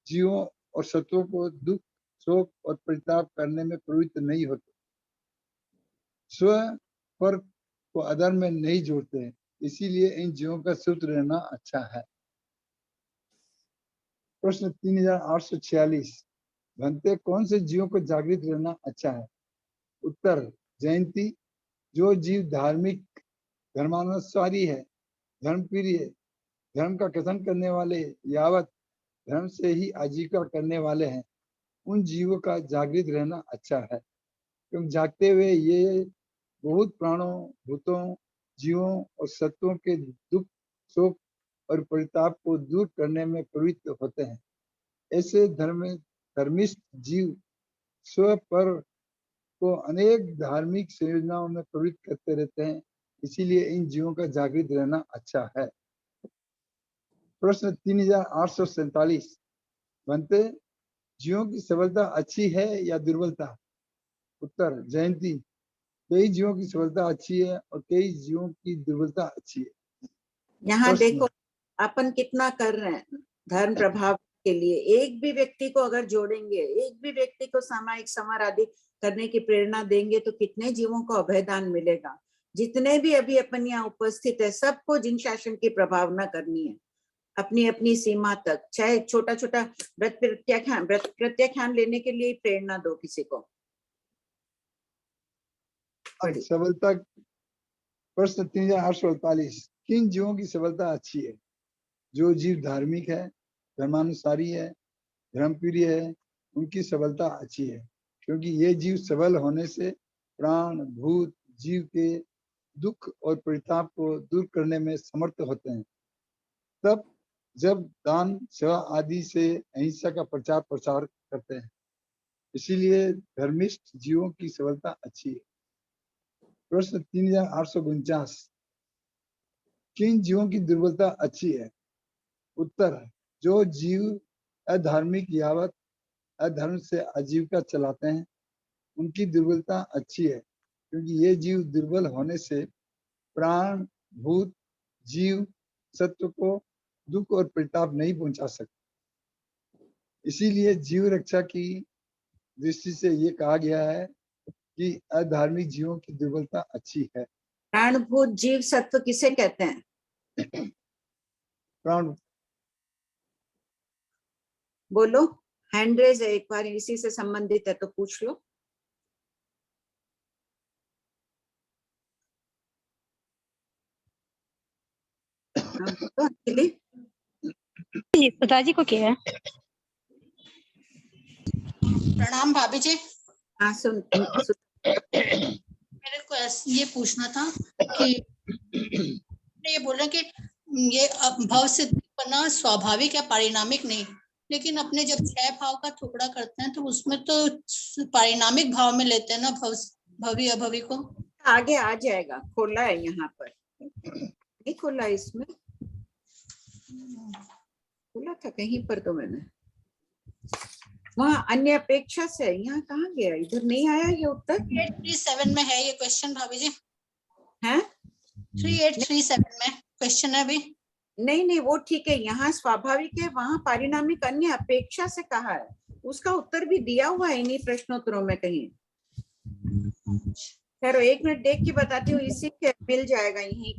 जीवों और सत्वों को दुख, शोक और परिताप करने में प्रवृत्त नहीं होते, स्व पर को अधर्म में नहीं जोड़ते हैं, इसीलिए इन जीवों का सुप्त रहना अच्छा है। प्रश्न 3846 भंते कौन से जीवों को जागृत रहना अच्छा है? उत्तर जयंती जो जीव धार्मिक, धर्मानुसारी है, धर्मप्रिय, धर्म का कथन करने वाले, यावत धर्म से ही आजीविका करने वाले हैं, उन जीवों का जागृत रहना अच्छा है, क्योंकि जागते हुए ये बहुत प्राणों, भूतों, जीवों और सत्वों के दुख, शोक और परिताप को दूर करने में प्रवृत्त होते हैं। ऐसे धर्मिष्ठ जीव स्व पर को अनेक धार्मिक संयोजनाओं में प्रवृत्त करते रहते हैं, इसीलिए इन जीवों का जागृत रहना अच्छा है। प्रश्न 3847 बनते जीवों की सबलता अच्छी है या दुर्बलता? उत्तर जयंती कई जीवों की सबलता अच्छी है और कई जीवों की दुर्बलता अच्छी है। यहाँ देखो अपन कितना कर रहे हैं धर्म प्रभाव के लिए। एक भी व्यक्ति को अगर जोड़ेंगे, एक भी व्यक्ति को सामायिक समर आदि करने की प्रेरणा देंगे तो कितने जीवों को अभयदान मिलेगा। जितने भी अभी अपन यहाँ उपस्थित है, सबको जिन शासन की प्रभावना करनी है अपनी अपनी सीमा तक, चाहे छोटा छोटा व्रत प्रत्याख्यान लेने के लिए प्रेरणा दो किसी को। सबलता प्रश्न 3848 किन जीवों की सबलता अच्छी है? जो जीव धार्मिक है, धर्मानुसारी है, धर्मप्रिय है, उनकी सबलता अच्छी है, क्योंकि ये जीव सबल होने से प्राण, भूत, जीव के दुख और परिताप को दूर करने में समर्थ होते हैं। तब जब दान, सेवा आदि से अहिंसा का प्रचार प्रसार करते हैं, इसीलिए धर्मिष्ठ जीवों की सबलता अच्छी है। प्रश्न 3849 किन जीवों की दुर्बलता अच्छी है? उत्तर जो जीव अधार्मिक यावत अधर्म से आजीविका चलाते हैं, उनकी दुर्बलता अच्छी है, क्योंकि ये जीव दुर्बल होने से प्राण, भूत, जीव, सत्व को दुख और परिताप नहीं पहुंचा सकते। इसीलिए जीव रक्षा की दृष्टि से ये कहा गया है कि अधार्मिक जीवों की दुर्बलता अच्छी है। प्राणभूत जीव सत्व किसे कहते हैं? प्राण बोलो, हैंड रेज है, एक बार इसी से संबंधित है तो पूछ लो। पिताजी को क्या है? प्रणाम भाभी जी। हाँ सुन मेरे को ये पूछना था कि ये बोल रहे कि ये भव सिद्धि बनना स्वाभाविक है, पारिणामिक नहीं, लेकिन अपने जब 6 भाव का टुकड़ा करते हैं तो उसमें तो पारिणामिक भाव में लेते हैं ना भवी अभवी को। आगे आ जाएगा, खोला है यहाँ पर, नहीं खोला इसमें, खोला था कहीं पर तो मैंने, वहाँ अन्य अपेक्षा से, यहाँ कहाँ गया, इधर नहीं आया ये उत्तर। 3837 में है ये क्वेश्चन भाभी जी। हैं? 3837 में क्वेश्चन है अभी। नहीं वो ठीक है, यहाँ स्वाभाविक है, वहाँ पारिणामिक अन्य अपेक्षा से कहा है, उसका उत्तर भी दिया हुआ है इन्हीं प्रश्नोत्तरों में कहीं। खैर 1 मिनट देख के बताती हूँ, इसी के मिल जाएगा यहीं,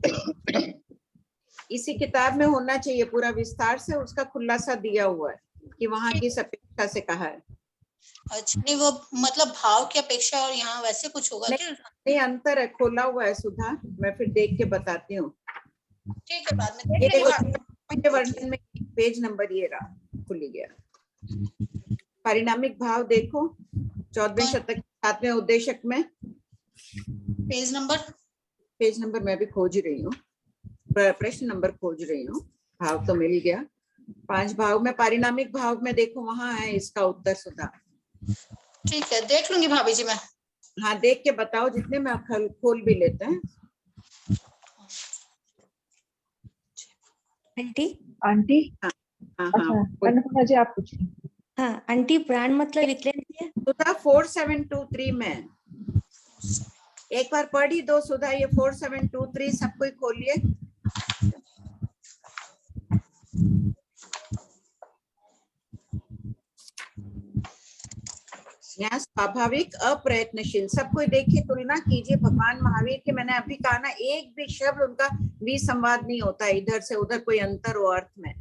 इसी किताब में होना चाहिए पूरा विस्तार से, उसका खुलासा दिया हुआ है कि वहाँ किस अपेक्षा से कहा है। अच्छा, नहीं वो मतलब भाव की अपेक्षा और यहाँ वैसे कुछ होगा क्या? नहीं अंतर है, खोला हुआ है सुधा, मैं फिर देख के बताती हूँ। ठीक है, बाद में ये देख देखो वर्णन में पेज नंबर ये रहा, खुल गया। पारिणामिक भाव देखो 14वें शतक 7वें उद्देशक में, पेज नंबर मैं भी खोज रही हूँ, प्रश्न नंबर खोज रही हूँ। भाव तो मिल गया, 5 भाव में पारिणामिक भाव में देखो, वहां है इसका उत्तर सुधा। ठीक है, देख लूंगी भाभी जी मैं। हाँ देख के बताओ, जितने में खोल भी लेते हैं। आंटी हाँ अन्नपूर्णा जी आप पूछिए। हाँ आंटी, प्राण मतलब विक्लेंद्रिय। सुधा 4723 में एक बार पढ़ ही दो सुधा, ये 4723 सब कोई खोलिए। यहाँ स्वाभाविक अप्रयत्नशील, सब कोई देखिए, तुलना कीजिए भगवान महावीर के। मैंने अभी कहा ना, एक भी शब्द उनका विसंवाद नहीं होता है, इधर से उधर कोई अंतर हो अर्थ में।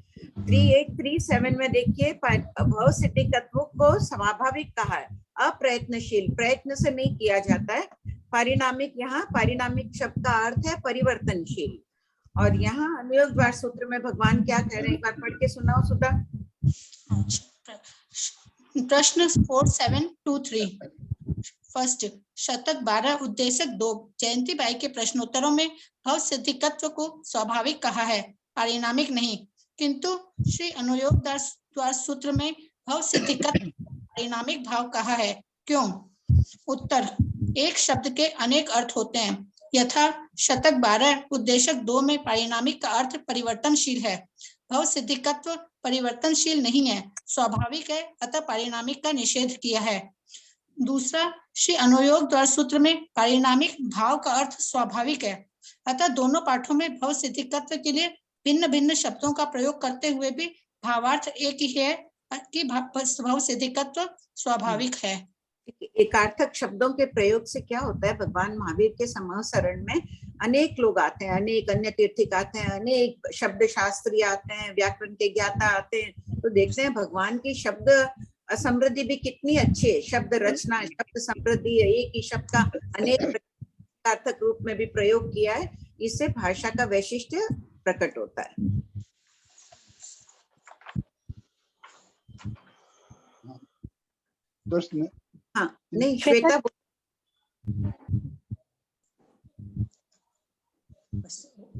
3837 में देखिए, भव सिद्धि तत्व को स्वाभाविक कहा है, अप्रयत्नशील, प्रयत्न से नहीं किया जाता है। पारिणामिक, यहाँ पारिणामिक शब्द का अर्थ है परिवर्तनशील। और यहाँ अनुयोग द्वार सूत्र में भगवान क्या कह रहे हैं, एक बार पढ़ के सुनाओ सुधा। प्रश्न 4723 फर्स्ट, शतक 12 उद्देशक 2 जयंती बाई के प्रश्नोत्तरों में भव सिद्धिकत्व को स्वाभाविक कहा है, पारिणामिक नहीं, किंतु श्री अनुयोग द्वार सूत्र में भव सिद्धिकत्व पारिणामिक भाव कहा है, क्यों? उत्तर, एक शब्द के अनेक अर्थ होते हैं, यथा शतक 12 उद्देशक 2 में पारिणामिक का अर्थ परिवर्तनशील है, भव सिद्धिकत्व परिवर्तनशील नहीं है, स्वाभाविक है, अतः पारिणामिक का निषेध किया है। दूसरा, श्री अनुयोग द्वार सूत्र में पारिणामिक भाव का अर्थ स्वाभाविक है, अतः दोनों पाठों में भव सिद्धिकत्व के लिए भिन्न भिन्न शब्दों का प्रयोग करते हुए भी भावार्थ एक ही है कि भव सिद्धिकत्व स्वाभाविक है। एकार्थक शब्दों के प्रयोग से क्या होता है, भगवान महावीर के समूह शरण में अनेक लोग आते हैं, अनेक अन्य तीर्थिक आते हैं, अनेक शब्द शास्त्री आते हैं, व्याकरण के ज्ञाता आते हैं, तो देखते हैं भगवान की शब्द समृद्धि भी कितनी अच्छी है, शब्द रचना, शब्द समृद्धि, एक ही शब्द का अनेक अर्थक रूप में भी प्रयोग किया है, इससे भाषा का वैशिष्ट्य प्रकट होता है। प्रश्न, हाँ नहीं श्वेता,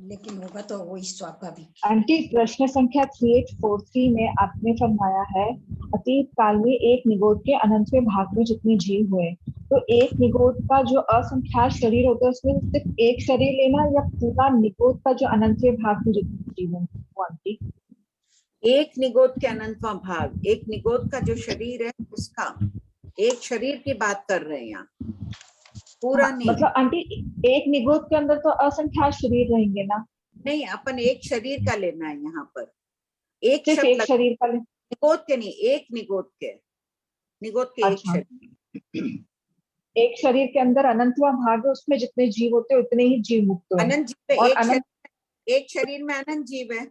लेकिन होगा तो वही स्वाभाविक। आंटी प्रश्न संख्या 3843 में आपने फरमाया है, अतीत काल में एक निगोद के अनंतवें भाग में जितने जीव हुए, तो एक निगोद का जो असंख्यात शरीर होता है उसमें सिर्फ एक शरीर लेना या पूरा निगोद का जो अनंतवें भाग में जितने जीव हैं वो आंटी? एक निगोद के अनंतवां भाग, एक निगोद का जो शरीर है उसका, एक शरीर की बात कर रहे हैं यहाँ। पूरा नहीं। मतलब आंटी एक निगोद के अंदर तो असंख्यात शरीर रहेंगे ना? नहीं, अपन एक शरीर का लेना है यहाँ पर, एक सिर्फ शब्द एक शरीर का निगोद के नहीं, एक निगोद के, निगोद के एक अच्छा, शरीर। एक शरीर के अंदर अनंतवा भाग है, उसमें जितने जीव होते हैं उतने ही जीव मुक्त हैं। अनंत जीव है, और एक शरीर में अनंत जीव है।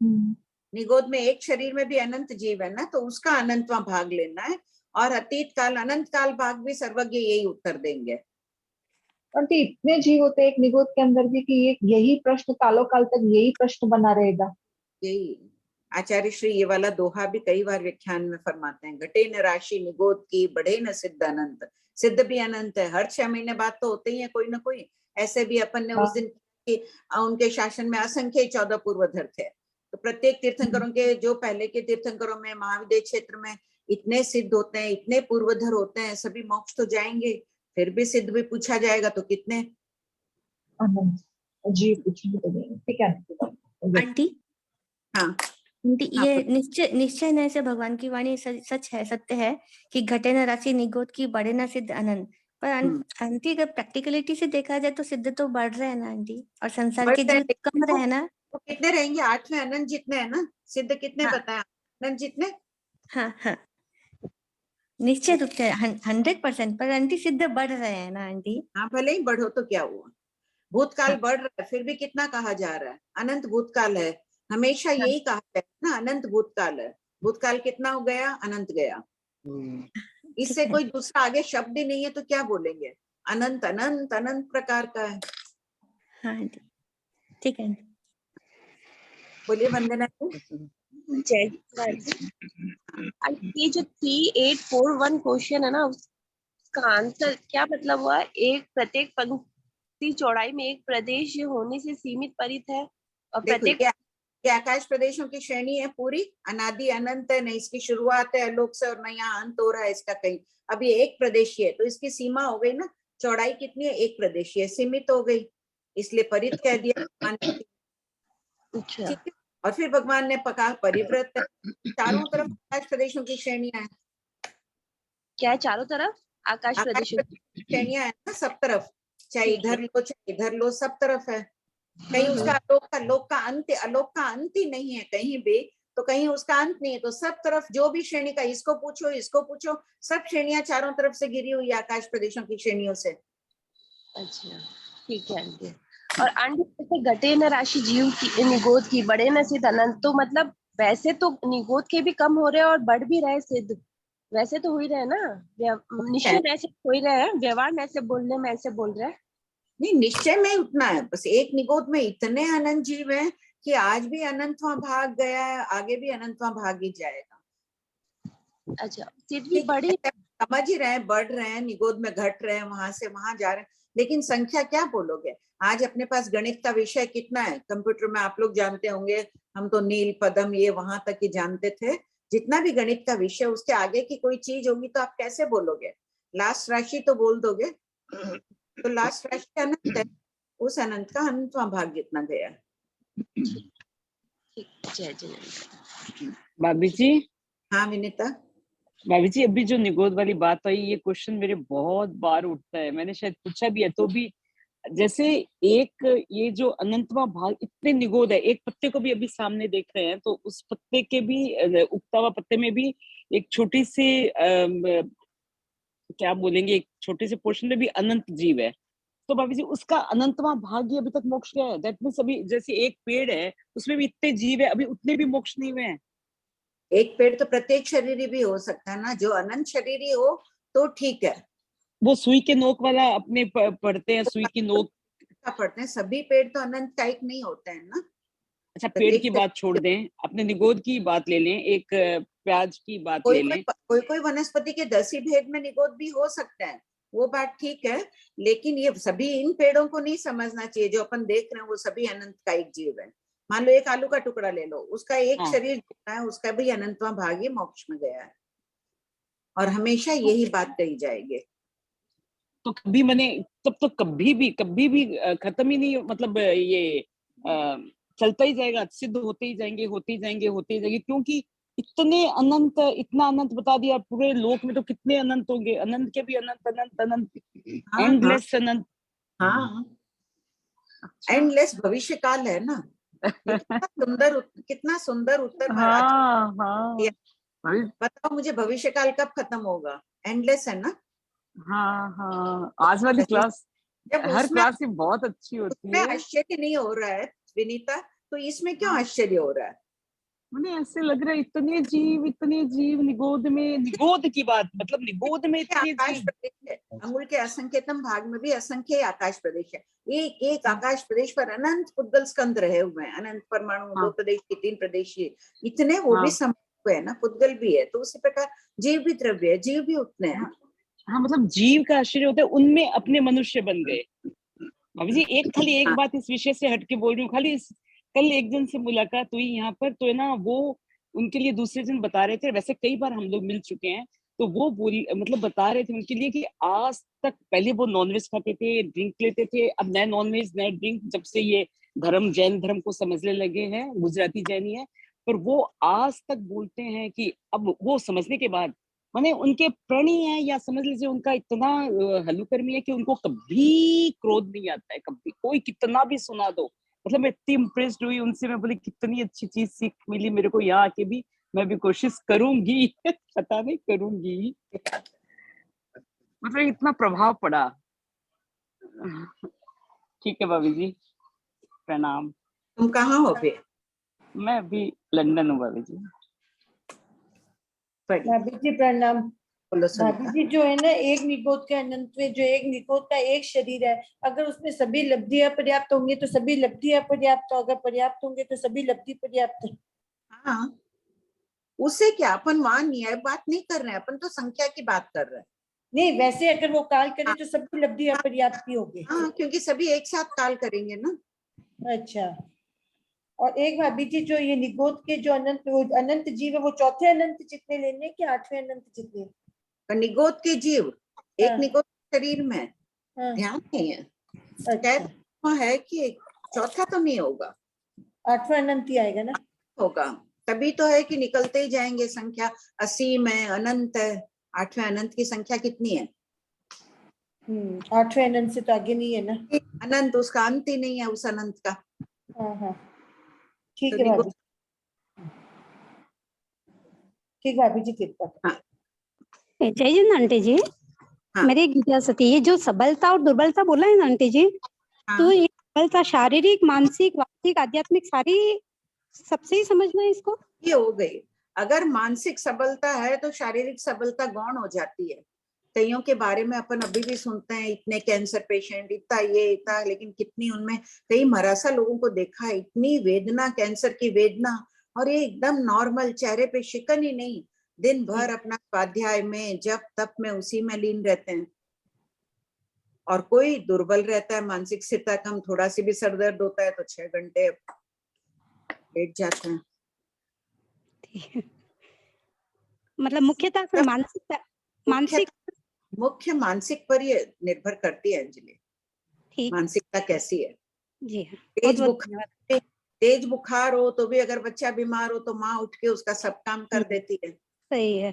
हम्म, निगोद में एक शरीर में भी अनंत जीव है ना, तो उसका अनंतवा भाग लेना है। और अतीत काल अनंत काल भाग भी सर्वज्ञ यही उत्तर देंगे। आंटी इतने जीव होते हैं एक निगोद के अंदर भी कि ये यही प्रश्न कालों काल तक यही प्रश्न बना रहेगा। यही आचार्य श्री ये वाला दोहा भी कई बार व्याख्यान में फरमाते हैं, घटे न राशि निगोद की, बढ़े न सिद्ध अनंत। सिद्ध भी अनंत है, हर 6 महीने बाद तो होते ही है कोई ना कोई। ऐसे भी अपन ने उस दिन उनके शासन में असंख्य 14 पूर्वधर थे, तो प्रत्येक तीर्थंकरों के, जो पहले के तीर्थंकरों में महाविद्य क्षेत्र में इतने सिद्ध होते हैं, इतने पूर्वधर होते हैं, सभी मोक्ष तो जाएंगे, फिर भी सिद्ध भी पूछा जाएगा तो कितने अनंत जी पूछेंगे तो देंगे। ठीक है आंटी। हाँ आंटी, ये निश्चय न से भगवान की वाणी सच है, सत्य है कि घटे न राशि निगोद की, बढ़े न सिद्ध अनंत। पर आंटी अगर प्रैक्टिकलिटी से देखा जाए तो सिद्ध तो बढ़ रहे हैं ना आंटी, और संसार के जीव कम रहे हैं ना। तो कितने रहेंगे? 8 में अनंत जितने है ना, सिद्ध कितने बताया? अनंत जितने। हाँ हाँ, निश्चय रूप से 100%। पर आंटी सिद्ध बढ़ रहे हैं ना आंटी। हाँ, भले ही बढ़ो तो क्या हुआ, भूतकाल बढ़ रहा है, फिर भी कितना कहा जा रहा है? अनंत भूतकाल है, हमेशा यही कहा जाए ना, अनंत भूतकाल है। भूतकाल कितना हो गया? अनंत गया। इससे कोई दूसरा आगे शब्द ही नहीं है, तो क्या बोलेंगे? अनंत अनंत अनंत प्रकार का है। हाँ ठीक है, बोलिए वंदना। जय ये जो 3841 क्वेश्चन है ना, उसका आंसर क्या मतलब हुआ? एक प्रत्येक पंक्ति चौड़ाई में एक प्रदेश होने से सीमित परित है, और प्रत्येक ये आकाश प्रदेशों की श्रेणी है पूरी, अनादि अनंत है, नहीं इसकी शुरुआत है आलोक से और नहीं यहाँ अंत हो रहा है इसका कहीं। अब ये एक प्रदेशीय है, तो इसकी सीमा हो गई ना, चौड़ाई कितनी है? एक प्रदेशीय, सीमित हो गई, इसलिए परित कह दिया। ठीक है, और फिर भगवान ने पका परिव्रत, चारों तरफ आकाश प्रदेशों की श्रेणियां हैं। क्या है? चारों तरफ आकाश प्रदेशों की श्रेणियां है ना, सब तरफ, चाहे इधर लो चाहे इधर लो, सब तरफ है। कहीं उसका आलोक का अंत ही नहीं है कहीं भी, तो कहीं उसका अंत नहीं है, तो सब तरफ जो भी श्रेणी का, इसको पूछो, सब श्रेणियां चारों तरफ से गिरी हुई आकाश प्रदेशों की श्रेणियों से। अच्छा ठीक है आंटी। और आंटी जैसे घटे न राशि जीव की, निगोद की, बढ़े न सिद्ध अनंत, तो मतलब वैसे तो निगोद के भी कम हो रहे हैं और बढ़ भी रहे सिद्ध, वैसे तो हो ही रहे ना, निश्चय ऐसे हो ही रहे हैं, व्यवहार में ऐसे बोलने में ऐसे बोल रहे हैं। नहीं, निश्चय में उतना है, बस एक निगोद में इतने अनंत जीव हैं कि आज भी अनंतवा भाग गया है, आगे भी अनंतवा भाग ही जाएगा। अच्छा, सिद्ध भी बढ़ी, समझ ही रहे हैं, बढ़ रहे हैं, निगोद में घट रहे हैं, वहां से वहां जा रहे हैं, लेकिन संख्या क्या बोलोगे? आज अपने पास गणित का विषय कितना है? कंप्यूटर में आप लोग जानते होंगे, हम तो नील पदम ये वहां तक ही जानते थे। जितना भी गणित का विषय, उसके आगे की कोई चीज होगी तो आप कैसे बोलोगे? लास्ट राशि तो बोल दोगे, तो लास्ट राशि अनंत है, उस अनंत का अनंतवां भाग जितना गया। जय जय। भाभी जी। हाँ विनीता। भाभी जी, अभी जो निगोद वाली बात आई, ये क्वेश्चन मेरे बहुत बार उठता है, मैंने शायद पूछा भी है, तो भी जैसे एक ये जो अनंतवां भाग, इतने निगोद है, एक पत्ते को भी अभी सामने देख रहे हैं, तो उस पत्ते के भी, उगता हुआ पत्ते में भी एक छोटी सी क्या बोलेंगे, एक छोटे से पोर्शन में भी अनंत जीव है, तो भाभी जी उसका अनंतवां भाग ही अभी तक मोक्ष गया है। दैट मींस अभी जैसे एक पेड़ है, उसमें भी इतने जीव है, अभी उतने भी मोक्ष नहीं हुए हैं। एक पेड़ तो प्रत्येक शरीरी भी हो सकता है ना, जो अनंत शरीरी हो तो ठीक है। वो सुई के नोक वाला अपने पढ़ते हैं, सुई की नोक पढ़ते हैं, सभी पेड़ तो अनंत टाइप नहीं होते हैं ना। अच्छा, पेड़ की बात छोड़ दें, अपने निगोद की बात ले लें, एक प्याज की बात ले लें। कोई वनस्पति के 10 ही भेद में निगोद भी हो सकता है, वो बात ठीक है, लेकिन ये सभी इन पेड़ों को नहीं समझना चाहिए जो अपन देख रहे हैं, वो सभी अनंत का एक जीव है। मान लो एक आलू का टुकड़ा ले लो, उसका एक शरीर जितना है, उसका भी अनंतवां भाग ही मोक्ष में गया है, और हमेशा यही बात कही जाएगी। तो कभी मैंने तब तो कभी भी खत्म ही नहीं, मतलब ये चलता ही जाएगा, सिद्ध होते ही जाएंगे, क्योंकि इतने अनंत, इतना अनंत बता दिया। पूरे लोक में तो कितने अनंत होंगे, अनंत के भी अनंत अनंत अनंत, हाँ, एंडलेस अनंत। हाँ, एंडलेस भविष्य काल है ना। ये कितना सुंदर उत्तर हाँ हाँ बताओ मुझे, भविष्य काल कब खत्म होगा? एंडलेस है ना। हाँ हाँ। आज वाली क्लास, जब हर उसमें क्लास ही बहुत अच्छी होती है। आश्चर्य नहीं हो रहा है विनीता, तो इसमें क्यों आश्चर्य हो रहा है? मुझे ऐसे लग रहा है इतने जीव निगोद में, निगोद की बात मतलब निगोद में इतने आकाश जीव। प्रदेश है, अंगुल के असंख्यतम भाग में भी असंख्य आकाश प्रदेश है। एक एक आकाश प्रदेश पर अनंत पुद्गल स्कंद रहे हुए हैं, अनंत परमाणु, 2 प्रदेश की, 3 प्रदेश की, इतने वो भी संभव है ना, पुद्गल भी है। तो उसी प्रकार जीव भी द्रव्य है, जीव भी उतने हैं। हाँ मतलब जीव का आश्चर्य होता है, उनमें अपने मनुष्य बन गए। भाभी जी एक खाली एक बात इस विषय से हटके बोल रही हूँ, खाली कल एक जन से मुलाकात हुई यहाँ पर, तो है ना वो उनके लिए दूसरे जन बता रहे थे, वैसे कई बार हम लोग मिल चुके हैं, तो वो मतलब बता रहे थे उनके लिए कि आज तक पहले वो नॉनवेज खाते थे, ड्रिंक लेते थे, अब नए नॉनवेज नए ड्रिंक, जब से ये धर्म जैन धर्म को समझने लगे हैं, गुजराती जैनी है, पर वो आज तक बोलते हैं कि अब वो समझने के बाद माने उनके प्रणीय है, या समझ लीजिए उनका इतना हल्लुकर्मी है कि उनको कभी क्रोध नहीं आता है, कभी कोई कितना भी सुना दो। मतलब मैं इतनी इम्प्रेस्ड हुई उनसे, मैं बोली कितनी अच्छी चीज सीख मिली मेरे को यहाँ आके भी, मैं भी कोशिश करूंगी पता नहीं करूंगी, मतलब इतना प्रभाव पड़ा। ठीक है भाभी जी, प्रणाम। तुम कहाँ हो फिर? मैं अभी लंदन हूँ भाभी जी। भाभी जी प्रणाम। बोलो भाभी जी जो है ना, एक निगोद के अनंत में जो एक निगोद का एक शरीर है, अगर उसमें सभी लब्धियां पर्याप्त होंगी तो सभी लब्धियां पर्याप्त, अगर पर्याप्त होंगे तो सभी लब्धि पर्याप्त। हाँ, उससे क्या, अपन वहां न्याय बात नहीं कर रहे हैं, अपन तो संख्या की बात कर रहे हैं। नहीं, वैसे अगर वो काल करे तो सभी लब्धियां पर्याप्त भी होगी। हाँ, क्योंकि सभी एक साथ काल करेंगे ना। अच्छा, और एक भाभी जी जो ये निगोद के जो अनंत जीव है, वो चौथे अनंत जितने लेने कि 8वें अनंत जितने? निगोद के जीव एक निगोद शरीर में ध्यान नहीं है, अच्छा है कि चौथा तो नहीं होगा, 8वां अनंत ही आएगा ना। होगा तभी तो है कि निकलते ही जाएंगे, संख्या असीम है, अनंत है। 8वें अनंत की संख्या कितनी है? 8वें अनंत से तो आगे नहीं है ना। अनंत, उसका अंत ही नहीं है उस अनंत का। हाँ ठीक तो है भाभी, ठीक भाभी जी, कृपा। जय जन आंटी जी। मेरी एक जिज्ञासा थी, ये जो सबलता और दुर्बलता बोला है ना आंटी जी, तो ये सबलता शारीरिक, मानसिक, वाचिक, आध्यात्मिक सारी सबसे ही समझना है इसको? ये हो गई, अगर मानसिक सबलता है तो शारीरिक सबलता गौण हो जाती है। कईयों के बारे में अपन अभी भी सुनते हैं, इतने कैंसर पेशेंट, इतना ये इतना, लेकिन कितनी उनमें, कई मरासा लोगों को देखा है, इतनी वेदना, कैंसर की वेदना, और ये एकदम नॉर्मल, चेहरे पे शिकन ही नहीं, दिन भर अपना स्वाध्याय में, जप तप में, उसी में लीन रहते हैं। और कोई दुर्बल रहता है, मानसिक स्थिरता कम, थोड़ा सी भी सर दर्द होता है तो 6 घंटे लेट जाते हैं। मतलब मुख्यतः से मुख्य मानसिक पर ये निर्भर करती है अंजलि, मानसिकता कैसी है। जी तेज बुखार हो तो भी अगर बच्चा बीमार हो तो माँ उठ के उसका सब काम कर देती है। सही है,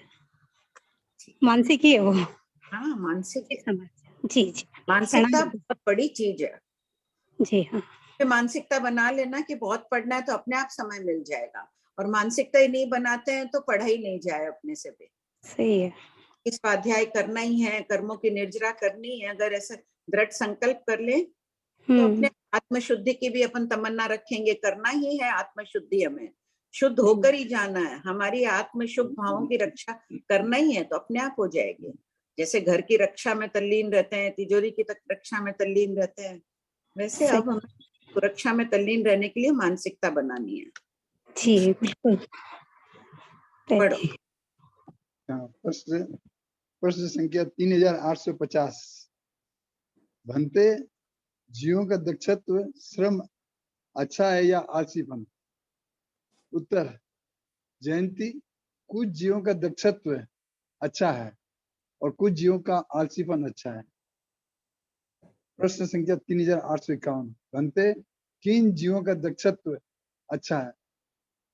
मानसिक ही है वो। हाँ, मानसिक है। जी जी, मानसिकता बहुत बड़ी चीज है। जी हाँ, मानसिकता बना लेना कि बहुत पढ़ना है तो अपने आप समय मिल जाएगा, और मानसिकता ही नहीं बनाते हैं तो पढ़ाई नहीं जाए अपने से भी। सही है, इस स्वाध्याय करना ही है, कर्मों की निर्जरा करनी है, अगर ऐसा दृढ़ संकल्प कर ले तो अपने आत्म शुद्धि की भी अपन तमन्ना रखेंगे, करना ही है आत्मशुद्धि, हमें शुद्ध होकर ही जाना है, हमारी आत्म शुभ भावों की रक्षा करना ही है, तो अपने आप हो जाएगी। जैसे घर की रक्षा में तल्लीन रहते हैं, तिजोरी की रक्षा में तल्लीन रहते हैं, वैसे अब हमें सुरक्षा में तल्लीन रहने के लिए मानसिकता बनानी है। जी बिल्कुल। पढ़ो। प्रश्न संख्या 3850। भंते, जीवों का दक्षत्व श्रम अच्छा है या आलसीपन? उत्तर, जयंती, कुछ जीवों का दक्षत्व अच्छा है और कुछ जीवों का आलसीपन अच्छा है। प्रश्न संख्या 3851। भंते, किन जीवों का दक्षत्व अच्छा है?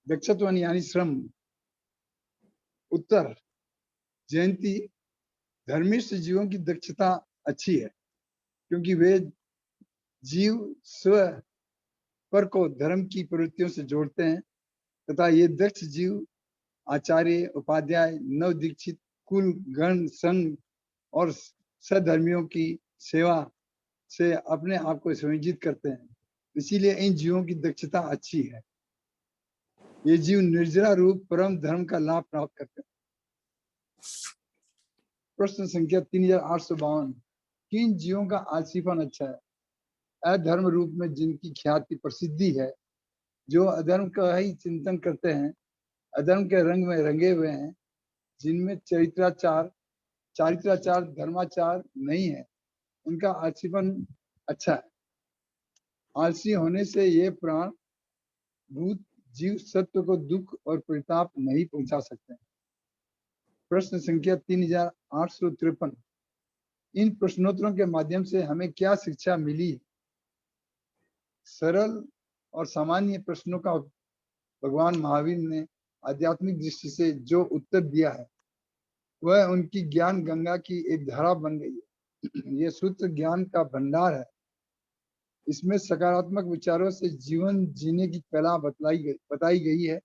दक्षत्व यानी श्रम, उत्तर, जयंती, धर्मिष्ठ जीवों की दक्षता अच्छी है क्योंकि वे जीव स्व पर को धर्म की प्रवृत्तियों से जोड़ते हैं तथा ये दक्ष जीव आचार्य, उपाध्याय, नव दीक्षित, कुल, गण, संघ और सधर्मियों की सेवा से अपने आप को संयोजित करते हैं। इसीलिए इन जीवों की दक्षता अच्छी है। ये जीव निर्जरा रूप परम धर्म का लाभ प्राप्त करते हैं। प्रश्न संख्या 3852, किन जीवों का आलसीपन अच्छा है? अधर्म रूप में जिनकी ख्याति प्रसिद्धि है, जो अधर्म का ही चिंतन करते हैं, अधर्म के रंग में रंगे हुए हैं, जिनमें चारित्राचार, धर्माचार नहीं है, उनका आलसीपन अच्छा है। आलसी होने से ये प्राण भूत जीव सत्व को दुख और परिताप नहीं पहुंचा सकते। प्रश्न संख्या 3853, इन प्रश्नोत्तरों के माध्यम से हमें क्या शिक्षा मिली? सरल और सामान्य प्रश्नों का भगवान महावीर ने आध्यात्मिक दृष्टि से जो उत्तर दिया है वह उनकी ज्ञान गंगा की एक धारा बन गई है। यह सूत्र ज्ञान का भंडार है। इसमें सकारात्मक विचारों से जीवन जीने की कला बताई गई है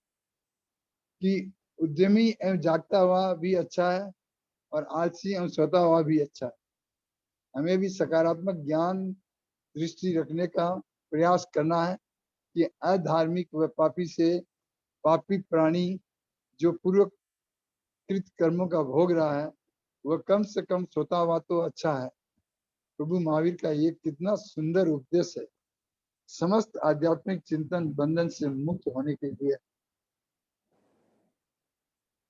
कि उद्यमी एवं जागता हुआ भी अच्छा है और आलसी एवं सोता हुआ भी अच्छा है। हमें भी सकारात्मक ज्ञान दृष्टि रखने का प्रयास करना है कि अधार्मिक व पापी प्राणी जो पूर्वकृत कर्मों का भोग रहा है वह कम से कम सोता हुआ तो अच्छा है। प्रभु महावीर का ये कितना सुंदर उपदेश है समस्त आध्यात्मिक चिंतन बंधन से मुक्त होने के लिए।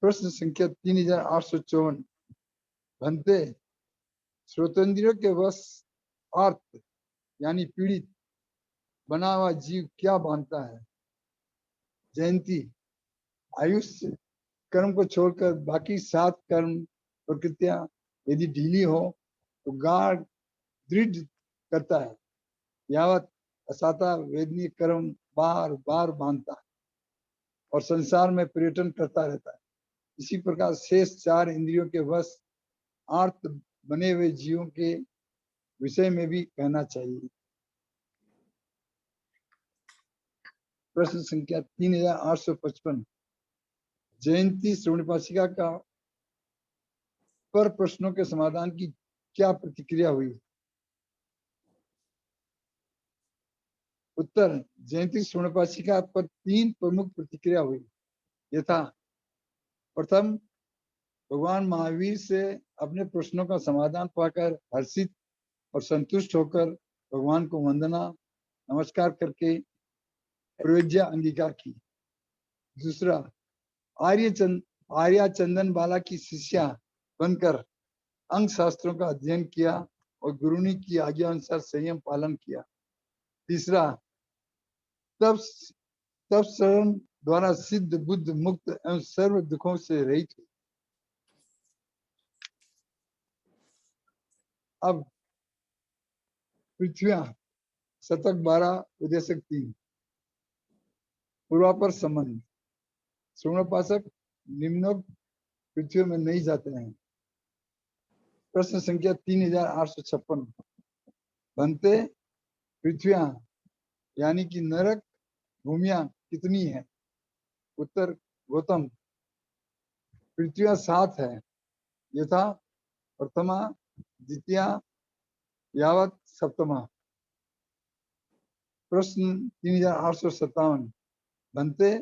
प्रश्न संख्या 3854, भंते, श्रोतेंद्रियों के वश आर्त यानी पीड़ित बना हुआ जीव क्या मानता है? जयंती, आयुष्य कर्म को छोड़कर बाकी 7 कर्म प्रकृतियां यदि ढीली हो तो गाढ़ दृढ़ करता है, यावत असाता वेदनीय कर्म बार बार बांधता है और संसार में पर्यटन करता रहता है। इसी प्रकार शेष 4 इंद्रियों के वश आर्त बने हुए जीवों के विषय में भी कहना चाहिए। प्रश्न संख्या 3855, जयंती श्रवणपाशिका का पर प्रश्नों के समाधान की क्या प्रतिक्रिया हुई? उत्तर, जयंती श्रवणपाशिका पर 3 प्रमुख प्रतिक्रिया हुई। यथा, प्रथम, भगवान महावीर से अपने प्रश्नों का समाधान पाकर हर्षित और संतुष्ट होकर भगवान को वंदना नमस्कार करके प्रवेज्या अंगीकार की। दूसरा, आर्या चंदन बाला की शिष्या बनकर अंग शास्त्रों का अध्ययन किया और गुरुनी की आज्ञा अनुसार संयम पालन किया। तीसरा, तब शरण द्वारा सिद्ध बुद्ध मुक्त एवं सर्व दुखों से रहित हुई। अब पृथ्वियां, शतक 12, उद्देशक 3, पूर्वापर संबंध। श्रवणोपासक निम्नोक्त पृथ्वी में नहीं जाते हैं। प्रश्न संख्या 3856, भंते, पृथ्वियां यानी कि नरक भूमियां कितनी है? उत्तर, गौतम, पृथ्वियां 7 है, यथा प्रथमा, द्वितीया, यावत सप्तमा। प्रश्न 3857, भंते,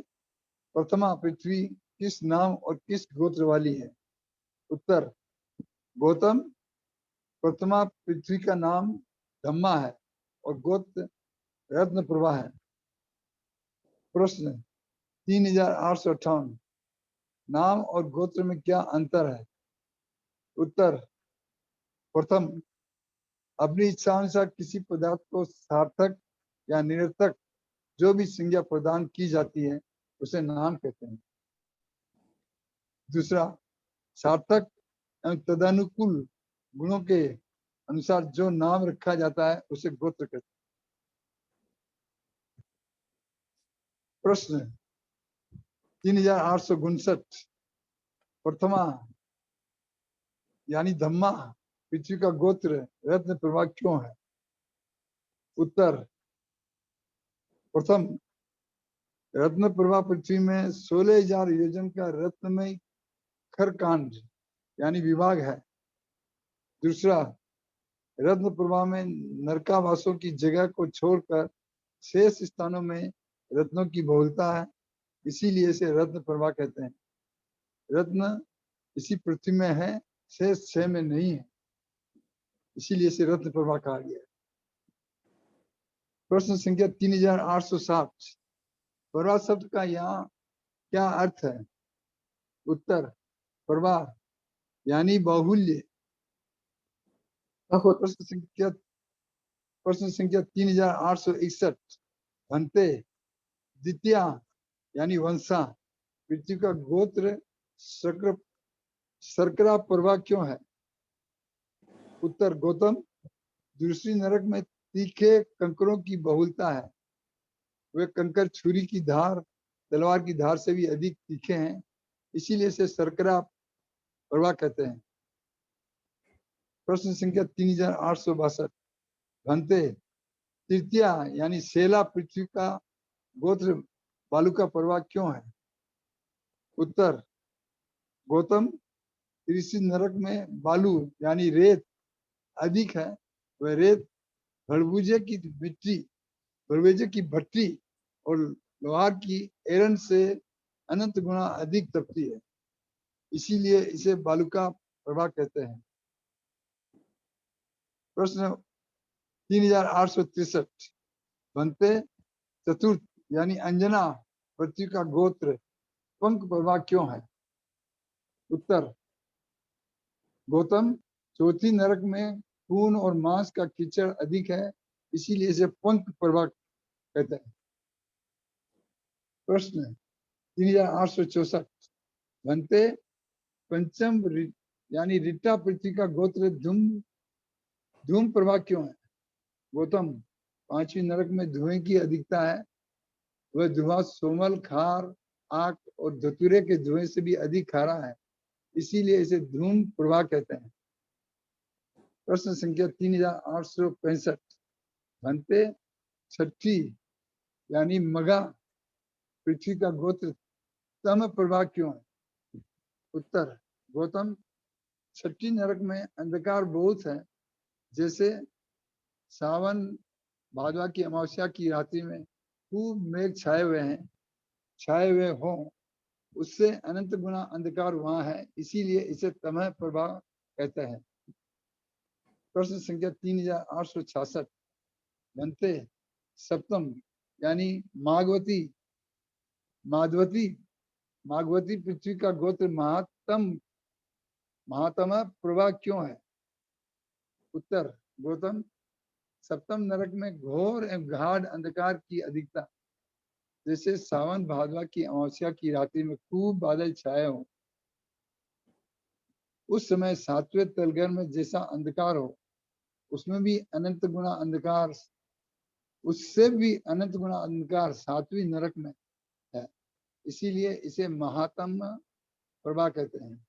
प्रथमा पृथ्वी किस नाम और किस गोत्र वाली है? उत्तर, गौतम, प्रथमा पृथ्वी का नाम धम्मा है और गोत्र रत्न प्रभा है। प्रश्न 3858, नाम और गोत्र में क्या अंतर है? उत्तर, प्रथम, अपनी इच्छा अनुसार किसी पदार्थ को सार्थक या निरर्थक जो भी संज्ञा प्रदान की जाती है उसे नाम कहते हैं। दूसरा, सार्थक एवं तदनुकूल गुणों के अनुसार जो नाम रखा जाता है उसे गोत्र कहते हैं। प्रश्न 3859, प्रथमा यानी धम्मा पृथ्वी का गोत्र रत्न प्रभा क्यों है? उत्तर, प्रथम रत्न प्रभा पृथ्वी में 16,000 योजन का रत्नमय खरकांड यानी विभाग है। दूसरा, रत्न प्रभा में नरकावासों की जगह को छोड़कर शेष स्थानों में रत्नों की बहुलता है, इसीलिए इसे रत्न प्रभा कहते हैं। रत्न इसी पृथ्वी में है, शेष 6 में नहीं है, इसीलिए इसे रत्न प्रभा कहा गया है। प्रश्न संख्या 3860, प्रभा शब्द का यहाँ क्या अर्थ है? उत्तर, प्रभा यानी बाहुल्य। प्रश्न संख्या 3861, भन्ते द्वितीय यानी वंशा पृथ्वी का गोत्र शर्करा प्रभा क्यों है? उत्तर, गौतम दूसरी नरक में तीखे कंकरों की बहुलता है। वे कंकर छुरी की धार, तलवार की धार से भी अधिक तीखे हैं, इसीलिए इसे शर्करा प्रभा कहते हैं। प्रश्न संख्या 3862, भन्ते तृतीय यानी शेला पृथ्वी का गोत्र बालुका प्रभा क्यों है? उत्तर, गौतम तीसरी नरक में बालू यानी रेत अधिक है। वह रेत भड़बूजे की मिट्टी, भड़बूजे की भट्टी और लोहार की एरन से अनंत गुना अधिक तपती है, इसीलिए इसे बालुका प्रभा कहते हैं। प्रश्न 3863, भन्ते चतुर्थ यानी अंजना पृथ्वी का गोत्र पंख प्रभा क्यों है? उत्तर, गौतम चौथी नरक में खून और मांस का कीचड़ अधिक है, इसीलिए इसे पंख प्रभा कहते हैं। प्रश्न 3864, भन्ते पंचम यानी रिट्टा पृथ्वी का गोत्र धूम प्रभा क्यों है? गौतम पांचवी नरक में धुएं की अधिकता है। वह धुआं सोमल, खार, आग और धतूरे के धुएं से भी अधिक खारा है, इसीलिए इसे धूम प्रभा कहते हैं। प्रश्न संख्या 3865, भन्ते छठी यानी मगा पृथ्वी का गोत्र तम प्रभा क्यों है? उत्तर, गौतम छठी नरक में अंधकार बहुत है, जैसे सावन भादवा की अमावस्या की रात्रि में खूब मेघ छाए हुए हों, उससे अनंत गुना अंधकार वहां है, इसीलिए इसे तमह प्रभा कहते हैं। प्रश्न संख्या 3866, भन्ते सप्तम यानी माघवती पृथ्वी का गोत्र महातम प्रभा क्यों है? उत्तर, गौतम सप्तम नरक में घोर एवं गाढ़ अंधकार की अधिकता, जैसे सावन भादवा की अमावस्या की रात्रि में खूब बादल छाए हो, उस समय सातवें तलगर में जैसा अंधकार हो, उसमें भी अनंत गुना अंधकार, उससे भी अनंत गुना अंधकार सातवीं नरक में है, इसीलिए इसे महातम प्रभा कहते हैं।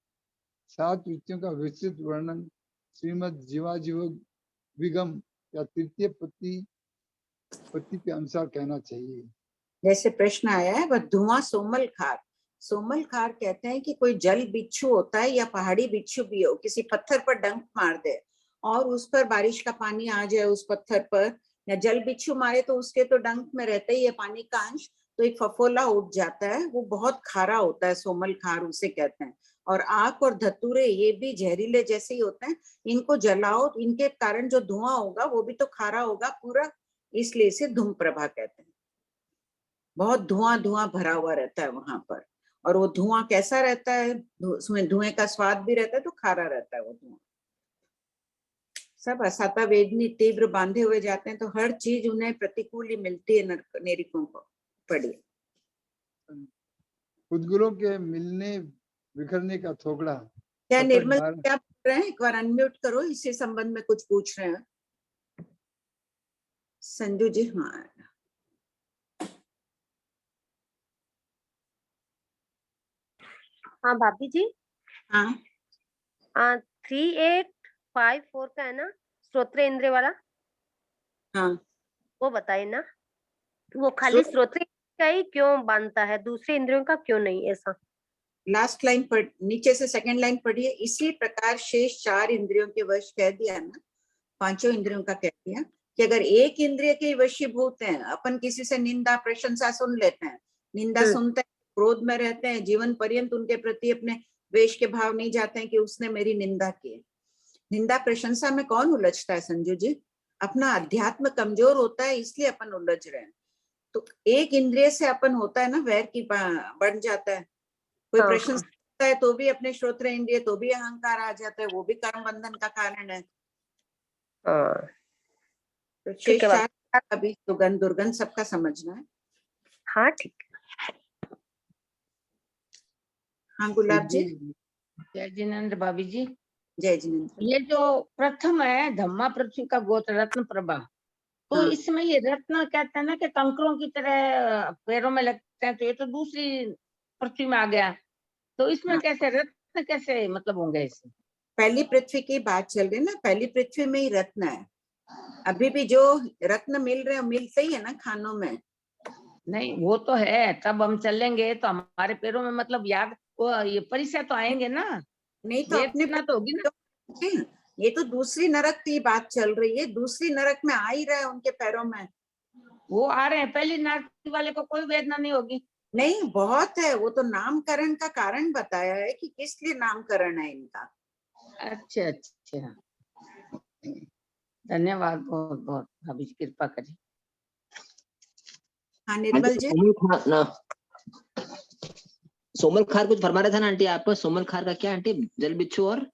7 वृत्तियों का विस्तृत वर्णन श्रीमद जीवाजीव विगम या तृतीय पत्ती के अनुसार कहना चाहिए। जैसे प्रश्न आया है, वह धुआं सोमल खार कहते हैं कि कोई जल बिच्छू होता है या पहाड़ी बिच्छू भी हो, किसी पत्थर पर डंक मार दे और उस पर बारिश का पानी आ जाए उस पत्थर पर, या जल बिच्छू मारे तो उसके तो डंक में रहता ही है पानी का अंश, तो एक फफोला उठ जाता है, वो बहुत खारा होता है, सोमल खार उसे कहते हैं। और आग और धतूरे ये भी जहरीले जैसे ही होते हैं, इनको जलाओ, इनके कारण जो धुआं होगा वो भी तो खारा होगा पूरा, इसलिए इसे धूम प्रभा कहते हैं। बहुत धुआं भरा हुआ रहता है वहां पर, और वो धुआं कैसा रहता है, उसमें धुएं का स्वाद भी रहता है, तो खारा रहता है वो धुआं। सब असाता वेदनी तीव्र बांधे हुए जाते हैं, तो हर चीज उन्हें प्रतिकूल ही मिलती है नेरिकों को। पढ़िए। उद्गुलों के मिलने बिखरने का थोकड़ा। क्या निर्मल क्या पूछ रहे हैं? एक बार अनम्यूट करो, इसी संबंध में कुछ पूछ रहे हैं संजू जी। हाँ, हाँ भाभी जी, हाँ 3854 का है ना, श्रोत्र इंद्रिय वाला, हाँ वो बताइए ना, वो खाली श्रोत्र का ही क्यों बांधता है, दूसरे इंद्रियों का क्यों नहीं ऐसा? लास्ट लाइन पढ़, नीचे से सेकंड लाइन पढ़िए। इसी प्रकार शेष 4 इंद्रियों के वश कह दिया ना, 5 इंद्रियों का कह दिया कि अगर एक इंद्रिय के वशीभूत हैं, अपन किसी से निंदा प्रशंसा सुन लेते हैं, निंदा सुनते हैं, क्रोध में रहते हैं, जीवन पर्यंत उनके प्रति अपने द्वेष के भाव नहीं जाते हैं कि उसने मेरी निंदा की। निंदा प्रशंसा में कौन उलझता है संजू जी? अपना अध्यात्म कमजोर होता है, इसलिए अपन उलझ रहे हैं। तो एक इंद्रिय से अपन होता है ना वैर की बढ़ जाता है, कोई प्रशंसा करता है तो भी अपने श्रोत्र इंद्रिय, तो भी अहंकार आ जाता है, वो भी कर्म बंधन का कारण है। तो शेष 4 अभी सुगंध दुर्गंध सबका समझना है। हाँ ठीक है। हाँ गुलाब जी। जय जिनेन्द्र भाभी जी। जय जिनेन्द्र। ये जो प्रथम है धम्मा पृथ्वी का गोत्र रत्न प्रभा, तो हाँ। इसमें ये रत्न कहते हैं ना कि कंकरों की तरह पैरों में लगते हैं, तो ये तो दूसरी पृथ्वी में आ गया, तो इसमें कैसे रत्न कैसे मतलब होंगे इसमें? पहली पृथ्वी की बात चल रही है ना, पहली पृथ्वी में ही रत्न है। अभी भी जो रत्न मिल रहे हैं मिलते ही है ना खानों में। नहीं वो तो है, तब हम चलेंगे तो हमारे पैरों में मतलब याद वो ये परिचय तो आएंगे ना, नहीं तो अपने तो होगी ना। ये तो दूसरी नरक की बात चल रही है, दूसरी नरक में आ ही रहा है उनके पैरों में। वो आ रहे हैं, पहली नरक वाले को कोई वेदना नहीं होगी? नहीं बहुत है, वो तो नामकरण का कारण बताया है कि किस लिए नामकरण है इनका। अच्छा अच्छा, धन्यवाद बहुत बहुत, भाभी जी कृपा करिए। हाँ निर्मल जी। सोमल खार कुछ फरमा रहे थे ना आंटी आप, सोमल खार का क्या आंटी? जल बिच्छू और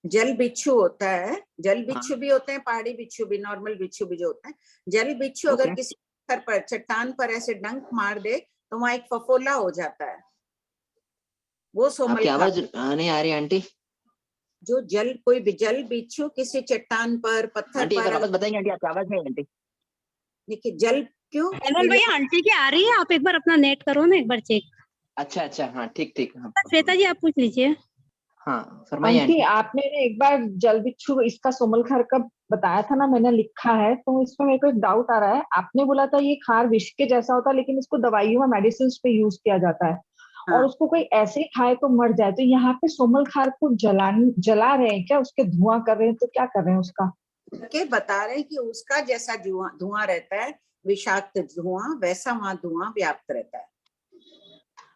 जल बिच्छू होता है, जल बिच्छू भी होते हैं, पहाड़ी बिच्छू भी, नॉर्मल बिच्छू भी जो होता है। जल बिच्छू अगर किसी पत्थर पर चट्टान पर ऐसे डंक मार दे तो वहां एक फफोला हो जाता है, वो सोमल आपकी खार। आवाज नहीं आ रही आंटी। जो जल कोई भी जल बिच्छू किसी चट्टान पर पत्थर आंटी पर, वापस बताएंगे आंटी, आपकी आवाज नहीं आंटी। देखिए जल क्यों भैया आंटी की आ रही है, आप एक बार अपना नेट करो ना एक बार चेक। अच्छा अच्छा हाँ ठीक ठीक। हाँ श्वेता जी आप पूछ लीजिए। हाँ फरमाइए आंटी आंटी। आपने एक बार जल बिच्छू इसका सोमल खार का बताया था ना, मैंने लिखा है, तो इसमें मेरे को एक डाउट आ रहा है। आपने बोला था ये खार विष के जैसा होता है, लेकिन इसको दवाइयों में मेडिसिन पे यूज किया जाता है। हाँ। और उसको कोई ऐसे खाए तो मर जाए, तो यहाँ पे सोमल खार को जला रहे हैं क्या? उसके धुआं कर रहे हैं तो क्या कर रहे हैं उसका? के बता रहे हैं कि उसका जैसा धुआं रहता है, विषाक्त धुआं, वैसा वहां धुआं व्याप्त रहता है।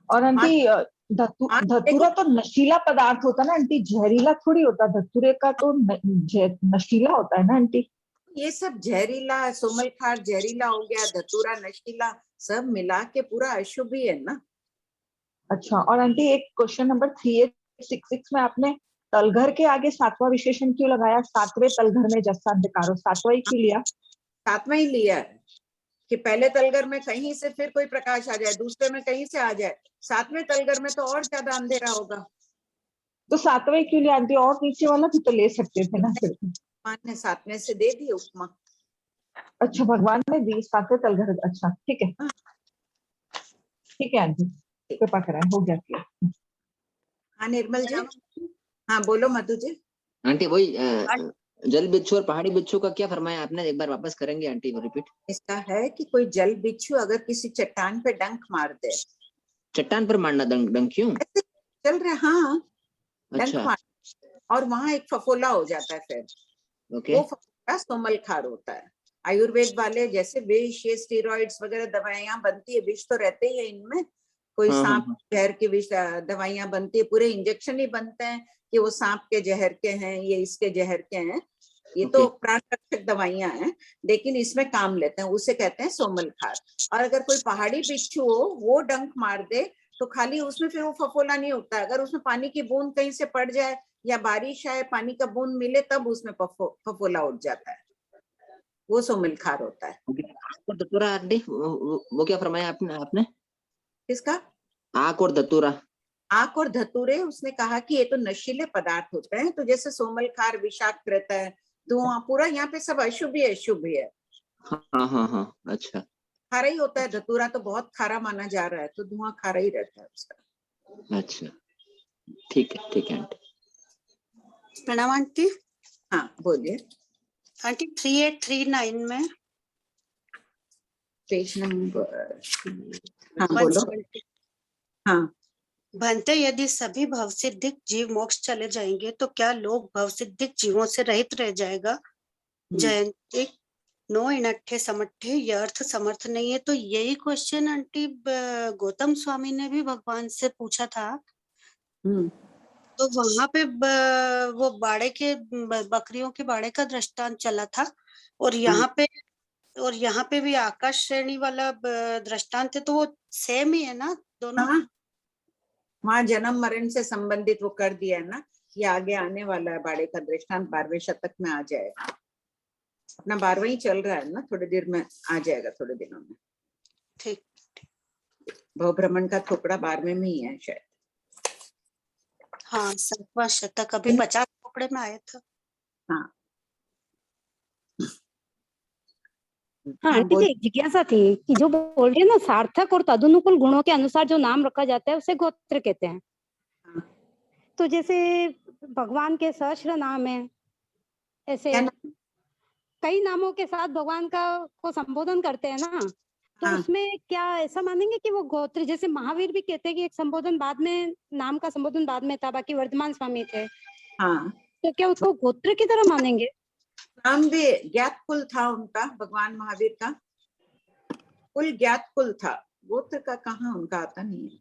और आंटी धतूरा तो नशीला पदार्थ होता है ना आंटी, जहरीला थोड़ी होता। धतूरे का तो नशीला होता है ना आंटी। ये सब जहरीला, सोमल खार जहरीला हो गया, धतूरा नशीला, सब मिला के पूरा अशुभ ही है ना। अच्छा, और आंटी एक क्वेश्चन नंबर 3866 में आपने तलघर के आगे 7वां विशेषण क्यों लगाया? 7वें तलघर में जस्सा अंधकारो, 7वां ही क्यों लिया? 7वां ही लिया है कि पहले तलघर में कहीं से फिर कोई प्रकाश आ जाए, दूसरे में कहीं से आ जाए, 7वें तलघर में तो और ज्यादा अंधेरा होगा। तो 7वां क्यों लिया आंटी? और नीचे वाला भी तो ले सकते थे ना फिर। भगवान ने 7वें से दे दी उपमा। अच्छा भगवान ने दी 7वें तलघर। अच्छा ठीक है, ठीक है आंटी, कृपा कराएं, हो गया क्लियर। हाँ निर्मल जी। हाँ बोलो मधु जी। आंटी वही जल बिच्छू और पहाड़ी बिच्छू का क्या फरमाया आपने? एक बार वापस करेंगे आंटी, रिपीट। इसका है कि कोई जल बिच्छू अगर किसी चट्टान पे डंक मार दे। चट्टान पर मारना डंक क्यों? चल रहे हाँ, डंक अच्छा। मार और वहां एक फफोला हो जाता है, फिर ओके। वो फफोला सोमल खार होता है। आयुर्वेद वाले जैसे विष, ये स्टेरॉइड्स वगैरह दवाइयां बनती है, विष तो रहते ही है इनमें, कोई सांप जहर की विष दवाइयां बनती है, पूरे इंजेक्शन ही बनते हैं कि वो सांप के जहर के हैं, ये इसके जहर के हैं, ये तो प्राण रक्षक दवाइयां हैं, लेकिन इसमें काम लेते हैं, उसे कहते हैं सोमल खार। और अगर कोई पहाड़ी बिच्छू हो वो डंक मार दे तो खाली उसमें फिर वो फफोला नहीं होता है, अगर उसमें पानी की बूंद कहीं से पड़ जाए या बारिश आए, पानी का बूंद मिले, तब उसमें फफोला उठ जाता है, वो सोमल खार होता है। धतूरा आंटी वो क्या फरमाया आपने? किसका? आक और धतूरा। आक और धतूरे उसने कहा कि ये तो नशीले पदार्थ होते हैं, तो जैसे सोमल खार विषाक्त रहता है, धुआं पूरा यहाँ पे सब अशुभ ही अशुभ है। हाँ हाँ हाँ अच्छा। खारा ही होता है, धतूरा तो बहुत खारा माना जा रहा है, तो धुआं खारा ही रहता है उसका। अच्छा ठीक है आंटी। प्रणाम आंटी। हाँ बोलिए आंटी 3839 में पेज नंबर। हाँ बोलो। हाँ भंते यदि सभी भवसिद्धिक जीव मोक्ष चले जाएंगे तो क्या लोग भवसिद्धिक जीवों से रहित रह जाएगा? जयंती 9 इनट्ठे समट्ठे यह अर्थ समर्थ नहीं है। तो यही क्वेश्चन आंटी गौतम स्वामी ने भी भगवान से पूछा था। तो वहां पे वो बाड़े के बकरियों के बाड़े का दृष्टांत चला था और यहाँ पे भी आकाश श्रेणी वाला दृष्टांत है। तो वो सेम ही है ना दोनों? हाँ वहाँ जन्म मरण से संबंधित वो कर दिया है ना। ये आगे आने वाला है बाड़े का दृष्टांत 12वें शतक में आ जाएगा। अपना 12वां ही चल रहा है ना, थोड़ी देर में आ जाएगा, थोड़े दिनों में। ठीक। भवभ्रमण का थोपड़ा 12वें में ही है शायद। हाँ 7वां शतक अभी 50 थोपड़े में आया था। हाँ हाँ आंटी जी, एक जिज्ञासा थी कि जो बोल रही है ना सार्थक और तदनुकूल गुणों के अनुसार जो नाम रखा जाता है उसे गोत्र कहते हैं। तो जैसे भगवान के सहस्त्र नाम है, ऐसे कई नामों के साथ भगवान का को संबोधन करते हैं ना, तो उसमें क्या ऐसा मानेंगे कि वो गोत्र, जैसे महावीर भी कहते हैं कि एक संबोधन बाद में, नाम का संबोधन बाद में था, बाकी वर्धमान स्वामी थे। हाँ तो क्या उसको गोत्र की तरह मानेंगे? नाम भी ज्ञात कुल था उनका, भगवान महावीर का कुल ज्ञात कुल था। गोत्र का कहाँ उनका आता नहीं है,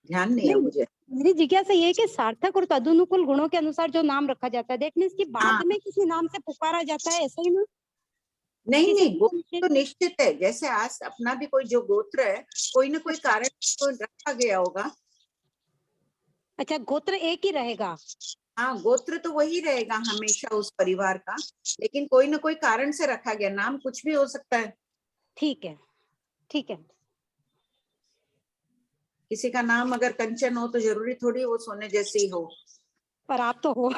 ध्यान नहीं है मुझे। मेरी जिज्ञासा ये है कि सार्थक और तदनुकूल गुणों के अनुसार जो नाम रखा जाता है, देखने इसके बाद में किसी नाम से पुकारा जाता है, ऐसा ही ना? नहीं गोत्र तो निश्चित है। जैसे आज अपना भी कोई जो गोत्र है, कोई ना कोई कारण तो रखा गया होगा। अच्छा, गोत्र एक ही रहेगा? हाँ गोत्र तो वही रहेगा हमेशा उस परिवार का, लेकिन कोई ना कोई कारण से रखा गया। नाम कुछ भी हो सकता है। ठीक है। किसी का नाम अगर कंचन हो तो जरूरी थोड़ी वो सोने जैसी हो। पर आप तो हो।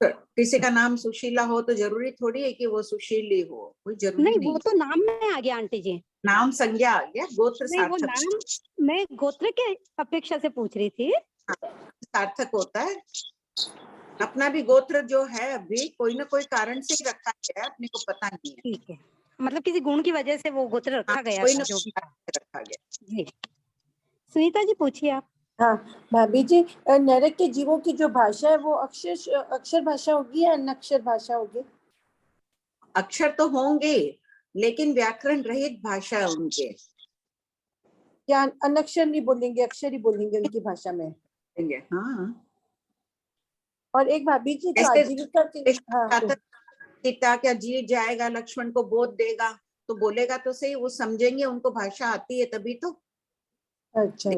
किसी का नाम सुशीला हो तो जरूरी थोड़ी है कि वो सुशीली हो, कोई जरूरी नहीं। वो तो नाम में आ गया आंटी जी, नाम संज्ञा आ गया। गोत्र नहीं, वो सार्थक, नाम मैं गोत्र के अपेक्षा से पूछ रही थी। सार्थक होता है। अपना भी गोत्र जो है अभी कोई ना कोई कारण से ही रखा गया है, अपने को पता नहीं है। ठीक है, मतलब किसी गुण की वजह से वो गोत्र रखा गया कोई था, ना जो भी रखा गया। जी। सुनीता जी पूछिए आप। हाँ भाभी जी, नरक के जीवों की जो भाषा है वो अक्षर भाषा होगी या अनक्षर भाषा होगी? अक्षर तो होंगे लेकिन व्याकरण रहित भाषा है उनके। या अनक्षर नहीं बोलेंगे, अक्षर ही बोलेंगे उनकी भाषा में? हाँ। और एक भाभी जी जो आजीविका के सीता क्या जी जाएगा, लक्ष्मण को बोध देगा तो बोलेगा तो सही, वो समझेंगे, उनको भाषा आती है तभी तो। अच्छा।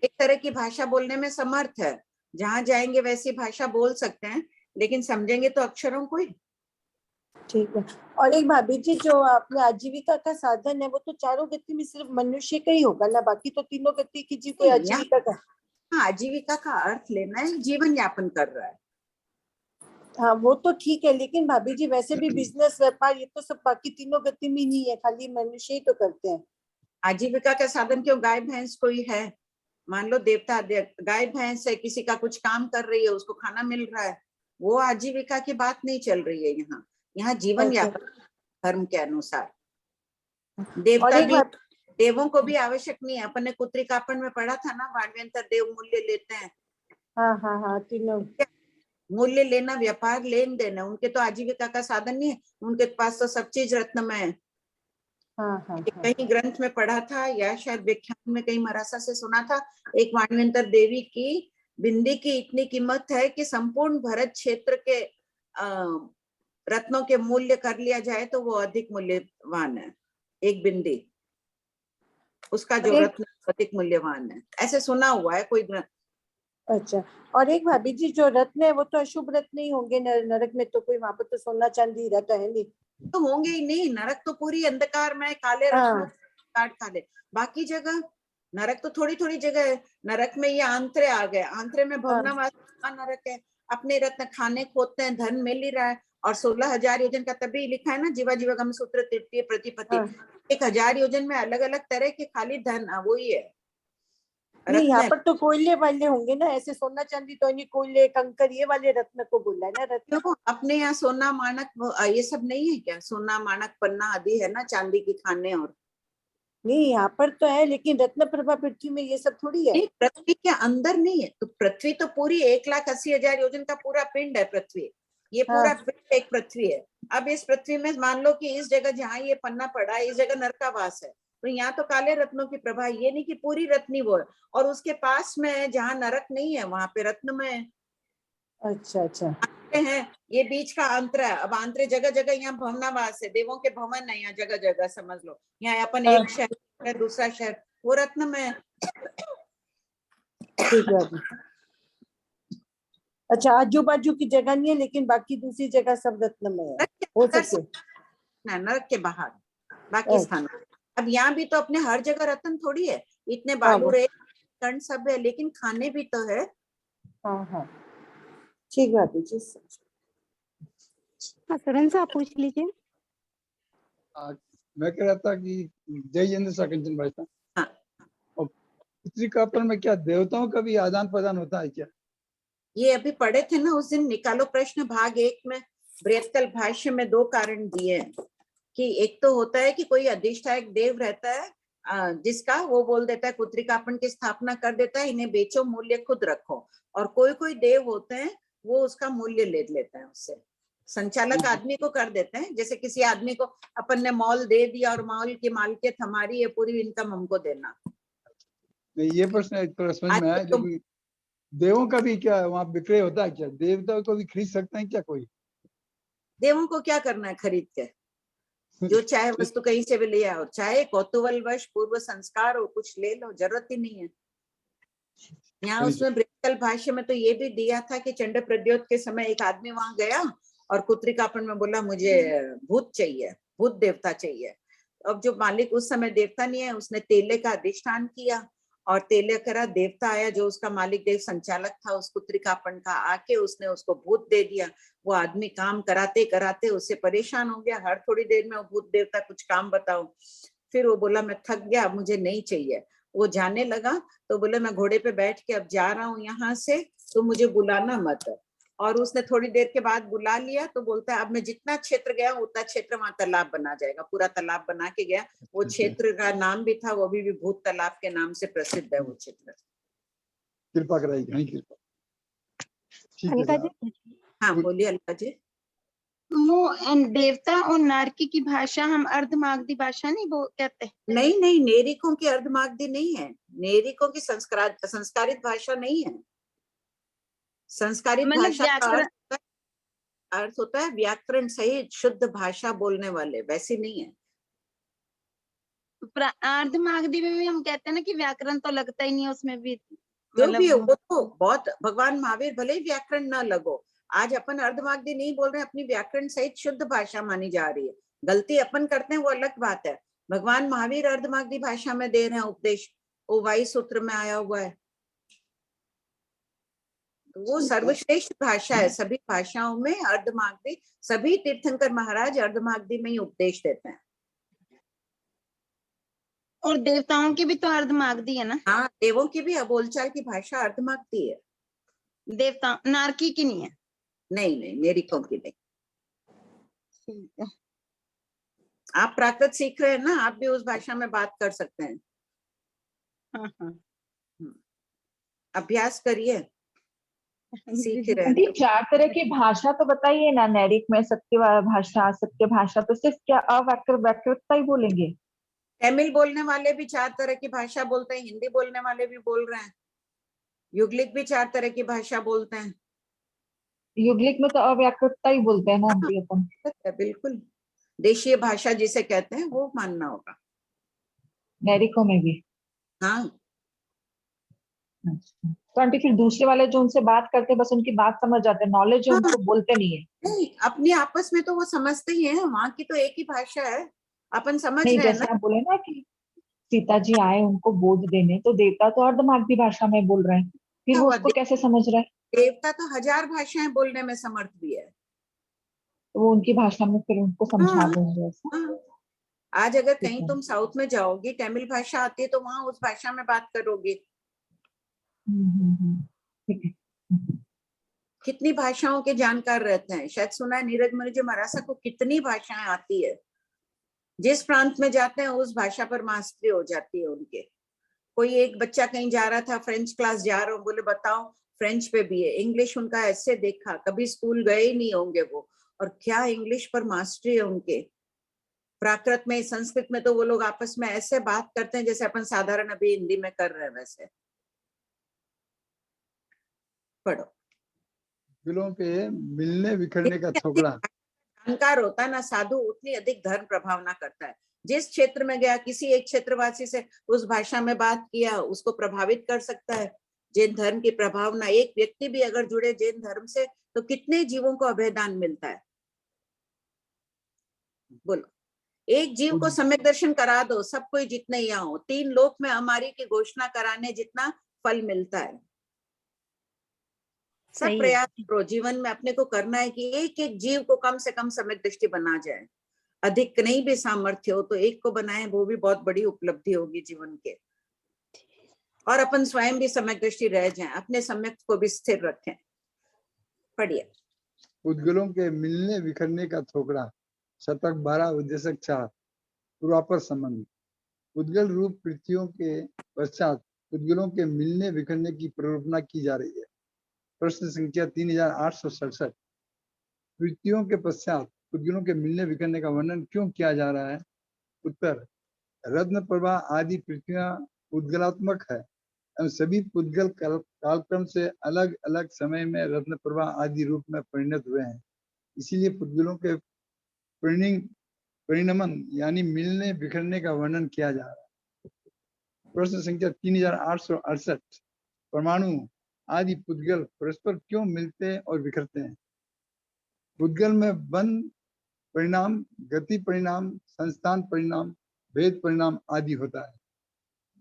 एक तरह की भाषा बोलने में समर्थ है, जहाँ जाएंगे वैसी भाषा बोल सकते हैं, लेकिन समझेंगे तो अक्षरों को ही। ठीक है। और एक भाभी जी जो अपने आजीविका का साधन है वो तो चारों गति में सिर्फ मनुष्य का ही होगा ना, बाकी तो तीनों गति की जी कोई आजीविका का? हाँ आजीविका का अर्थ लेना है जीवन यापन कर रहा है। हाँ वो तो ठीक है, लेकिन भाभी जी वैसे भी बिजनेस व्यापार ये तो सब बाकी तीनों गति में नहीं है, खाली मनुष्य ही तो करते हैं। आजीविका का साधन क्यों? गाय भैंस कोई है, मान लो देवता गाय भैंस है, किसी का कुछ काम कर रही है, उसको खाना मिल रहा है, वो आजीविका की बात नहीं चल रही है यहाँ जीवन यापन धर्म के अनुसार। देवता भी, देवों को भी आवश्यक नहीं है। अपन ने कुत्रिकापन में पढ़ा था ना, वाण्यंतर देव मूल्य लेते हैं। हाँ तीनों मूल्य लेना व्यापार लेन देना, उनके तो आजीविका का साधन नहीं है, उनके पास तो सब चीज रत्नमय है। कहीं ग्रंथ में पढ़ा था या शायद व्याख्यान में कहीं मरासा से सुना था, एक वाण्यंतर देवी की बिंदी की इतनी कीमत है कि संपूर्ण भरत क्षेत्र के रत्नों के मूल्य कर लिया जाए तो वो अधिक मूल्यवान है। एक बिंदी उसका जो रत्न अधिक मूल्यवान है, ऐसे सुना हुआ है कोई ग्रंथ। अच्छा। और एक भाभी जी जो रत्न है वो तो अशुभ रत्न नहीं होंगे नरक में, तो कोई वहां पर तो सोना चांदी रहता है नहीं? तो होंगे ही नहीं, नरक तो पूरी अंधकार में काले रत्नों काट काले। बाकी जगह नरक तो थोड़ी थोड़ी जगह है। नरक में ये आंतरे आ गए, आंतरे में भवनावास नरक है। अपने रत्न खाने खोदते हैं, धन मिल ही रहा है। और 16,000 योजन का तभी लिखा है ना जीवा जीवागम सूत्र तृतीय प्रतिपत्ति। 1,000 योजन में अलग अलग तरह के खाली धन वो ही है। नहीं, यहाँ रत्न पर तो कोयले वाले होंगे ना, ऐसे सोना चांदी तो नहीं, कोयले कंकर ये वाले रत्न को बोला है ना, रत्न। क्यों अपने यहाँ सोना माणक ये सब नहीं है क्या? सोना माणक पन्ना आदि है ना, चांदी की खाने। और नहीं, यहाँ पर तो है, लेकिन रत्न प्रभा पृथ्वी में ये सब थोड़ी है। नहीं, पृथ्वी के अंदर नहीं है। तो पृथ्वी तो पूरी 1,80,000 योजन का पूरा पिंड है पृथ्वी। ये पूरा पिंड एक पृथ्वी है। अब इस पृथ्वी में मान लो कि इस जगह जहाँ ये पन्ना पड़ा है, इस जगह नरकावास है, तो यहाँ तो काले रत्नों की प्रभा, ये नहीं कि पूरी रत्नी वो है। और उसके पास में जहाँ नरक नहीं है वहां पे रत्न में है। अच्छा अच्छा है, ये बीच का अंतर है। अब आंतरे जगह जगह यहाँ भवनावास है, देवों के भवन है यहाँ जगह जगह, समझ लो। यहाँ अपन एक शहर है, दूसरा शहर, वो रत्न में है। ठीक है। अच्छा, आजू बाजू की जगह नहीं है, लेकिन बाकी दूसरी जगह सब रत्न में है, हो सके नरक के बाहर बाकी स्थान। अब यहाँ भी तो अपने हर जगह रत्न थोड़ी है, इतने बालू रेत कण सब है, लेकिन खाने भी तो है। हाँ हाँ, ठीक बात है जी। सुरेंद्र साहब पूछ लीजिए। मैं कह रहा था कि जय जिनेन्द्र सा कंचन भाई साहब, और पृथ्वी कापड़ में क्या देवताओं का भी आदान प्रदान होता है क्या? ये अभी पढ़े थे ना उस दिन, निकालो प्रश्न भाग 1 में। बृहत्कल भाष्य में 2 कारण दिए हैं कि एक तो होता है कि कोई अधिष्ठायक देव रहता है जिसका वो बोल देता है पुत्रिकापन की स्थापना कर देता है, इन्हें बेचो मूल्य खुद रखो। और कोई कोई देव होते हैं वो उसका मूल्य ले लेते हैं उससे, संचालक आदमी को कर देते हैं। जैसे किसी आदमी को अपन ने मॉल दे दिया और मॉल की मालिकियत हमारी है, पूरी इनकम हमको देना। ये प्रश्न समझ में आया, जो देवों का भी क्या वहाँ विक्रय होता है क्या? देवता को भी खरीद सकते हैं क्या कोई? देवों को क्या करना है खरीद के? जो चाहे वस्तु कहीं से भी ले आओ, चाहे कौतूहलवश पूर्व संस्कार हो कुछ ले लो, जरूरत ही नहीं है। यहाँ उसमें बृहत्कल भाष्य में तो ये भी दिया था कि चंड प्रद्योत के समय एक आदमी वहां गया और कुत्रिकापन में बोला मुझे भूत चाहिए, भूत देवता चाहिए। अब जो मालिक उस समय देवता नहीं है, उसने तेले का अधिष्ठान किया और तेले करा, देवता आया जो उसका मालिक देव संचालक था उस कुत्रिकापन का, आके उसने उसको भूत दे दिया। वो आदमी काम कराते कराते उससे परेशान हो गया, हर थोड़ी देर में वो भूत देवता कुछ काम बताओ। फिर वो बोला मैं थक गया, मुझे नहीं चाहिए। वो जाने लगा तो बोले मैं घोड़े पे बैठ के अब जा रहा हूँ यहाँ से, तो मुझे बुलाना मत। और उसने थोड़ी देर के बाद बुला लिया तो बोलता है अब मैं जितना क्षेत्र गया उतना क्षेत्र वहां तालाब बना जाएगा, पूरा तालाब बना के गया। वो क्षेत्र का नाम भी था, वो भी भूत तालाब के नाम से प्रसिद्ध है वो क्षेत्र। कृपा कराई, कृपा। अलका जी, हाँ बोलिए अलका जी। देवता और नारकी की भाषा हम अर्धमागधी भाषा नहीं कहते? नहीं नहीं, नेरिकों की अर्धमागधी नहीं है, नेरिकों की संस्कारित भाषा नहीं है। संस्कारित भाषा का अर्थ होता है व्याकरण सहित शुद्ध भाषा बोलने वाले, वैसी नहीं है। अर्धमागधी में भी हम कहते हैं ना कि व्याकरण तो लगता ही नहीं है उसमें भी, जो भी वो तो बहुत, भगवान महावीर भले ही व्याकरण ना लगो, आज अपन अर्धमागधी नहीं बोल रहे, अपनी व्याकरण सहित शुद्ध भाषा मानी जा रही है। गलती अपन करते हैं वो अलग बात है। भगवान महावीर अर्धमागधी भाषा में दे रहे हैं उपदेश, वो 22 सूत्र में आया हुआ है। वो सर्वश्रेष्ठ भाषा है, सभी भाषाओं में अर्धमागधी, सभी तीर्थंकर महाराज अर्धमागधी में ही उपदेश देते हैं। और देवताओं की भी तो अर्धमागधी है ना? हाँ, देवों की भी बोलचाल की भाषा अर्धमागधी है। देवता नारकी की नहीं है? नहीं नहीं, नेरिकों की नहीं। आप प्राकृत सीख रहे हैं ना, आप भी उस भाषा में बात कर सकते हैं। हाँ हाँ, अभ्यास करिए, सीख रहे हैं। 4 तरह की भाषा तो बताइए ना, नैरिक में सत्य भाषा, सत्य भाषा, तो सिर्फ क्या अव्याकृतता ही बोलेंगे? तमिल बोलने वाले भी 4 तरह की भाषा बोलते हैं, हिंदी बोलने वाले भी बोल रहे हैं, युगलिक भी 4 तरह की भाषा बोलते हैं। युगलिक में तो अव्याकृतता ही बोलते हैं ना अपन। बिल्कुल, देशीय भाषा जिसे कहते हैं वो मानना होगा। नैरिकों में भी? हाँ। तो आंटी फिर दूसरे वाले जो उनसे बात करते हैं बस उनकी बात समझ जाते हैं, नॉलेज है उनको बोलते नहीं है? नहीं, अपने आपस में तो वो समझते ही हैं, वहां की तो एक ही भाषा है, अपन समझ रहे हैं ना। जैसे आप बोले ना कि सीता जी आए उनको बोध देने, तो देवता तो अर्धमागधी भाषा में बोल रहे हैं, फिर वो उसको कैसे समझ रहे हैं? देवता तो 1000 भाषाएं बोलने में समर्थ भी है, तो वो उनकी भाषा में फिर उनको समझा देंगे। आज अगर कहीं तुम साउथ में जाओगी, तमिल भाषा आती है तो वहां उस भाषा में बात करोगे, ठीक है। कितनी भाषाओं के जानकार रहते हैं? शायद सुना है नीरज मुनि जी महाराज को कितनी भाषाएं आती है। जिस प्रांत में जाते हैं उस भाषा पर मास्टरी हो जाती है उनके। कोई एक बच्चा कहीं जा रहा था, फ्रेंच क्लास जा रहा हूँ, बोले बताओ फ्रेंच पे भी है। इंग्लिश उनका ऐसे देखा, कभी स्कूल गए ही नहीं होंगे वो, और क्या इंग्लिश पर मास्टरी है उनके। प्राकृत में, संस्कृत में तो वो लोग आपस में ऐसे बात करते हैं जैसे अपन साधारण अभी हिंदी में कर रहे हैं वैसे। पढ़ो। दिलों के मिलने बिखरने का थोकड़ा। जानकार होता है ना साधु, उतनी अधिक धर्म प्रभावना करता है। जिस क्षेत्र में गया, किसी एक क्षेत्रवासी से उस भाषा में बात किया, उसको प्रभावित कर सकता है। जैन धर्म की प्रभावना, एक व्यक्ति भी अगर जुड़े जैन धर्म से तो कितने जीवों को अभयदान मिलता है। बोलो, एक जीव को सम्यक दर्शन करा दो, सब कोई जितने यहाँ हो, 3 लोक में हमारी की घोषणा कराने जितना फल मिलता है। सब प्रयास करो जीवन में, अपने को करना है कि एक एक जीव को कम से कम सम्यक दृष्टि बना जाए। अधिक नहीं भी सामर्थ्य हो तो एक को बनाए, वो भी बहुत बड़ी उपलब्धि होगी जीवन के। और अपन स्वयं भी सम्यक दृष्टि रह जाएं, अपने सम्यक को भी स्थिर रखें। पढ़िए। उद्गलों के मिलने बिखरने का थोकड़ा। शतक 12 उद्देशक 4 पूर्वापर संबंध। उद्गल रूप पृथ्वियों के पश्चात उद्गलों के मिलने बिखरने की प्ररूपना की जा रही है। प्रश्न संख्या 3867। पृथ्वियों के पश्चात उद्गलों के मिलने बिखरने का वर्णन क्यों किया जा रहा है? उत्तर, रत्न प्रभा आदि पृथ्वियां उद्गलात्मक है एवं सभी उद्गल कालक्रम से अलग अलग समय में रत्न प्रभा आदि रूप में परिणत हुए हैं। इसीलिए उद्गलों के परिणमन यानी मिलने बिखरने का वर्णन किया जा रहा है। प्रश्न संख्या 3868। परमाणु आदि पुद्गल परस्पर क्यों मिलते और बिखरते हैं? पुद्गल में बंध परिणाम, गति परिणाम, संस्थान परिणाम, भेद परिणाम आदि होता है।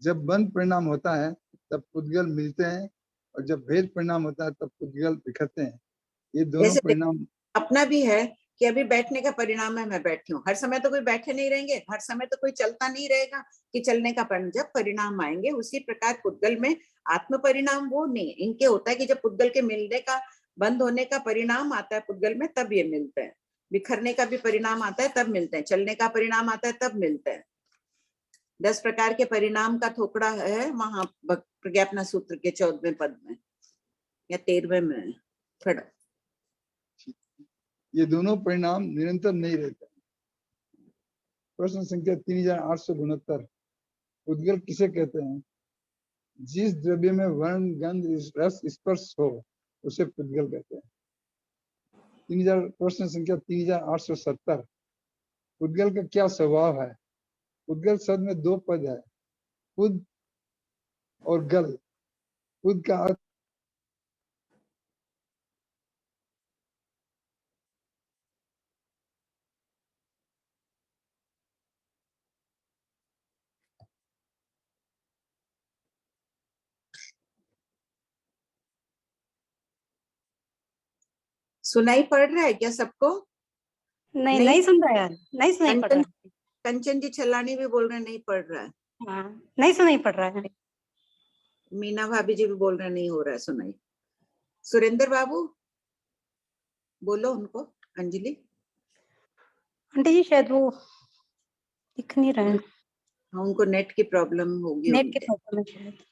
जब बंध परिणाम होता है तब पुद्गल मिलते हैं, और जब भेद परिणाम होता है तब पुद्गल बिखरते हैं। ये दोनों परिणाम अपना भी है कि अभी बैठने का परिणाम है, मैं बैठी हूँ। हर समय तो कोई बैठे नहीं रहेंगे, हर समय तो कोई चलता नहीं रहेगा कि चलने का परिणाम। जब परिणाम आएंगे उसी प्रकार पुद्गल में आत्म परिणाम वो नहीं, इनके होता है कि जब पुद्गल के मिलने का, बंद होने का परिणाम आता है पुद्गल में, तब ये मिलते हैं। बिखरने का भी परिणाम आता है तब मिलते हैं, चलने का परिणाम आता है तब मिलते हैं। 10 प्रकार के परिणाम का थोकड़ा है वहां प्रज्ञापना सूत्र के 14वें पद में या 13वें में। थोड़ा ये दोनों परिणाम निरंतर नहीं रहते। प्रश्न संख्या 3869। उद्गल किसे कहते हैं? जिस द्रव्य में वर्ण, गंध, रस, स्पर्श हो उसे पुद्गल कहते हैं। प्रश्न संख्या 3870। पुद्गल का क्या स्वभाव है? पुद्गल शब्द में 2 पद है, पुद और गल। पुद का अर्थ सुनाई पड़ रहा है क्या सबको? नहीं सुन रहा है, नहीं सुनाई पड़ रहा है। कंचन जी छलानी भी बोल रहे नहीं पड़ रहा है। हाँ, नहीं सुनाई पड़ रहा है। मीना भाभी जी भी बोल रहे नहीं हो रहा है सुनाई। सुरेंद्र बाबू बोलो उनको। अंजलि आंटी जी शायद वो दिख नहीं रहा है। हाँ, उनको नेट की प्रॉब्लम होगी। नेट की प्रॉब्लम है शायद।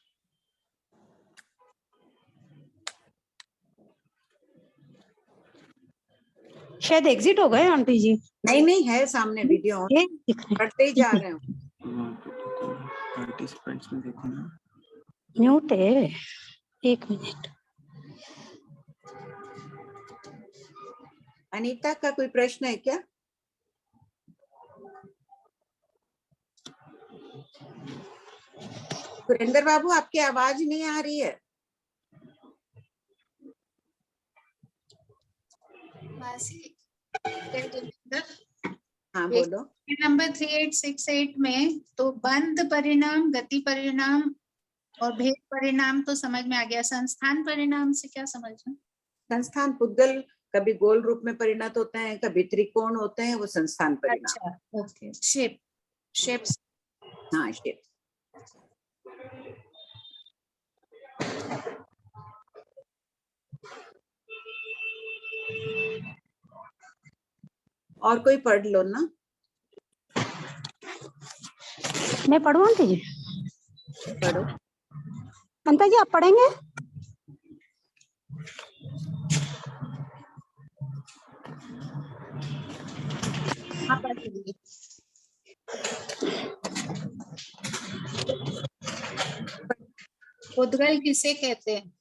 शायद एग्जिट हो गए आंटी जी। नहीं है सामने वीडियो पढ़ते ही जा रहे हो। पार्टिसिपेंट्स में देखो ना, म्यूट है। 1 मिनट। अनीता का कोई प्रश्न है क्या? सुरेंद्र बाबू आपकी आवाज नहीं आ रही है। हाँ बोलो। नंबर 3868 में तो बंध परिणाम, गति परिणाम और भेद परिणाम तो समझ में आ गया। संस्थान परिणाम से क्या समझना? संस्थान पुद्गल कभी गोल रूप में परिणत होते हैं, कभी त्रिकोण होते हैं, वो संस्थान परिणाम। अच्छा, ओके। शेप। हाँ शेप। और कोई पढ़ लो ना। मैं पढ़ूं आंटी जी? पढ़ो। अंता जी आप पढ़ेंगे? हाँ, पढ़ लीजिए। उद्गल किसे कहते हैं?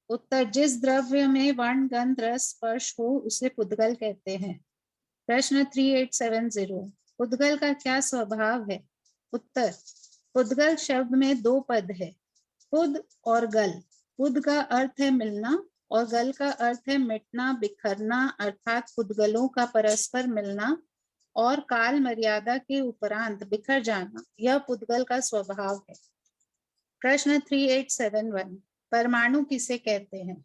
उत्तर, जिस द्रव्य में वर्ण, गंध, रस, स्पर्श हो उसे पुद्गल कहते हैं। प्रश्न 3870, पुद्गल का क्या स्वभाव है? उत्तर, पुद्गल शब्द में दो पद है, पुद और गल। पुद का अर्थ है मिलना और गल का अर्थ है मिटना, बिखरना, अर्थात पुद्गलों का परस्पर मिलना और काल मर्यादा के उपरांत बिखर जाना, यह पुद्गल का स्वभाव है। प्रश्न 3871, परमाणु किसे कहते हैं?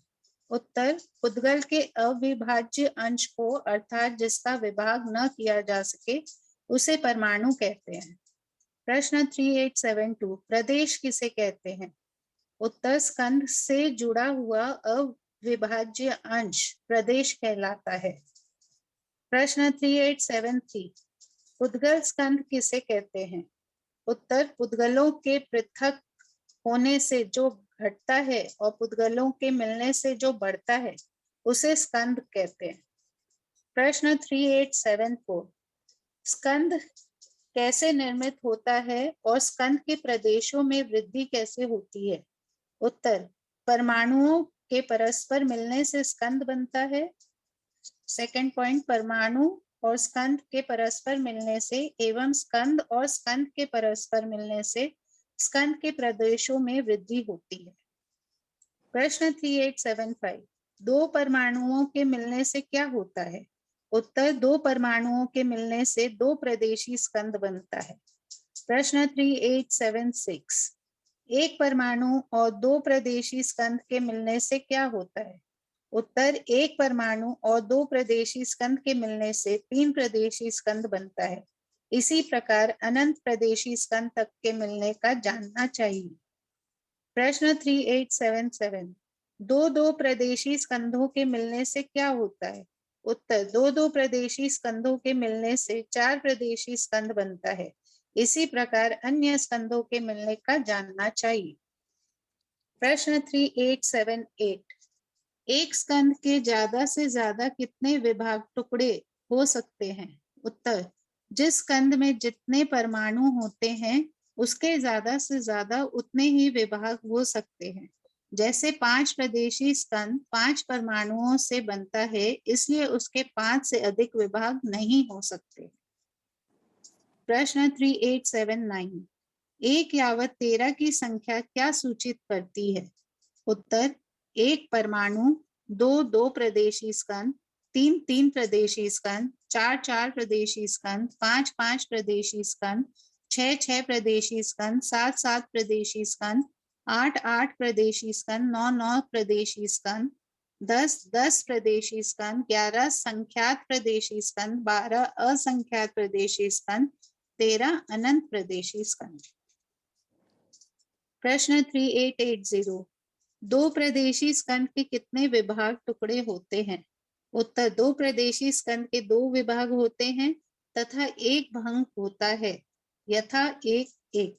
उत्तर, पुद्गल के अविभाज्य अंश को अर्थात जिसका विभाग न किया जा सके उसे परमाणु कहते हैं। प्रश्न 3872, प्रदेश किसे कहते हैं? उत्तर, स्कंध से जुड़ा हुआ अविभाज्य अंश प्रदेश कहलाता है। प्रश्न 3873, पुद्गल स्कंध किसे कहते हैं? उत्तर, पुद्गलों के पृथक होने से जो घटता है और पुद्गलों के मिलने से जो बढ़ता है उसे स्कंध कहते हैं। प्रश्न 3874, स्कंध कैसे निर्मित होता है और स्कंध के प्रदेशों में वृद्धि कैसे होती है? उत्तर, परमाणुओं के परस्पर मिलने से स्कंध बनता है। सेकंड पॉइंट, परमाणु और स्कंध के परस्पर मिलने से एवं स्कंध और स्कंध के परस्पर मिलने से स्कंध के प्रदेशों में वृद्धि होती है। प्रश्न 3875, दो परमाणुओं के मिलने से क्या होता है? उत्तर, दो परमाणुओं के मिलने से दो प्रदेशी स्कंध बनता है। प्रश्न 3876, एक परमाणु और दो प्रदेशी स्कंध के मिलने से क्या होता है? उत्तर, एक परमाणु और दो प्रदेशी स्कंध के मिलने से तीन प्रदेशी स्कंध बनता है। इसी प्रकार अनंत प्रदेशी स्कंध तक के मिलने का जानना चाहिए। प्रश्न 3877, दो प्रदेशी स्कंधों के मिलने से क्या होता है? उत्तर, दो प्रदेशी स्कंधों के मिलने से चार प्रदेशी स्कंध बनता है। इसी प्रकार अन्य स्कंधों के मिलने का जानना चाहिए। प्रश्न 3878, एक स्कंध के ज्यादा से ज्यादा कितने विभाग टुकड़े हो सकते हैं? उत्तर, जिस स्कंध में जितने परमाणु होते हैं उसके ज्यादा से ज्यादा उतने ही विभाग हो सकते हैं। जैसे 5 प्रदेशी स्कंध 5 परमाणुओं से बनता है, इसलिए उसके 5 से अधिक विभाग नहीं हो सकते। प्रश्न 3879, एक यावत 13 की संख्या क्या सूचित करती है? उत्तर, एक परमाणु, दो प्रदेशी स्कंध, तीन प्रदेशी स्कंध, चार प्रदेशी स्कंध, पांच प्रदेशी स्कंध, छह प्रदेशी स्कंध, सात प्रदेशी स्कंध, आठ प्रदेशी स्कंध, नौ प्रदेशी स्कंध, 10 प्रदेशी स्कंध, 11 संख्यात प्रदेशी स्कंध, 12 असंख्यात प्रदेशी स्कंध, 13 अनंत प्रदेशी स्कंध। प्रश्न 3880, दो प्रदेशी स्कंध के कितने विभाग टुकड़े होते हैं? उत्तर, दो प्रदेशी स्कंध के 2 विभाग होते हैं तथा एक भंग होता है, यथा एक।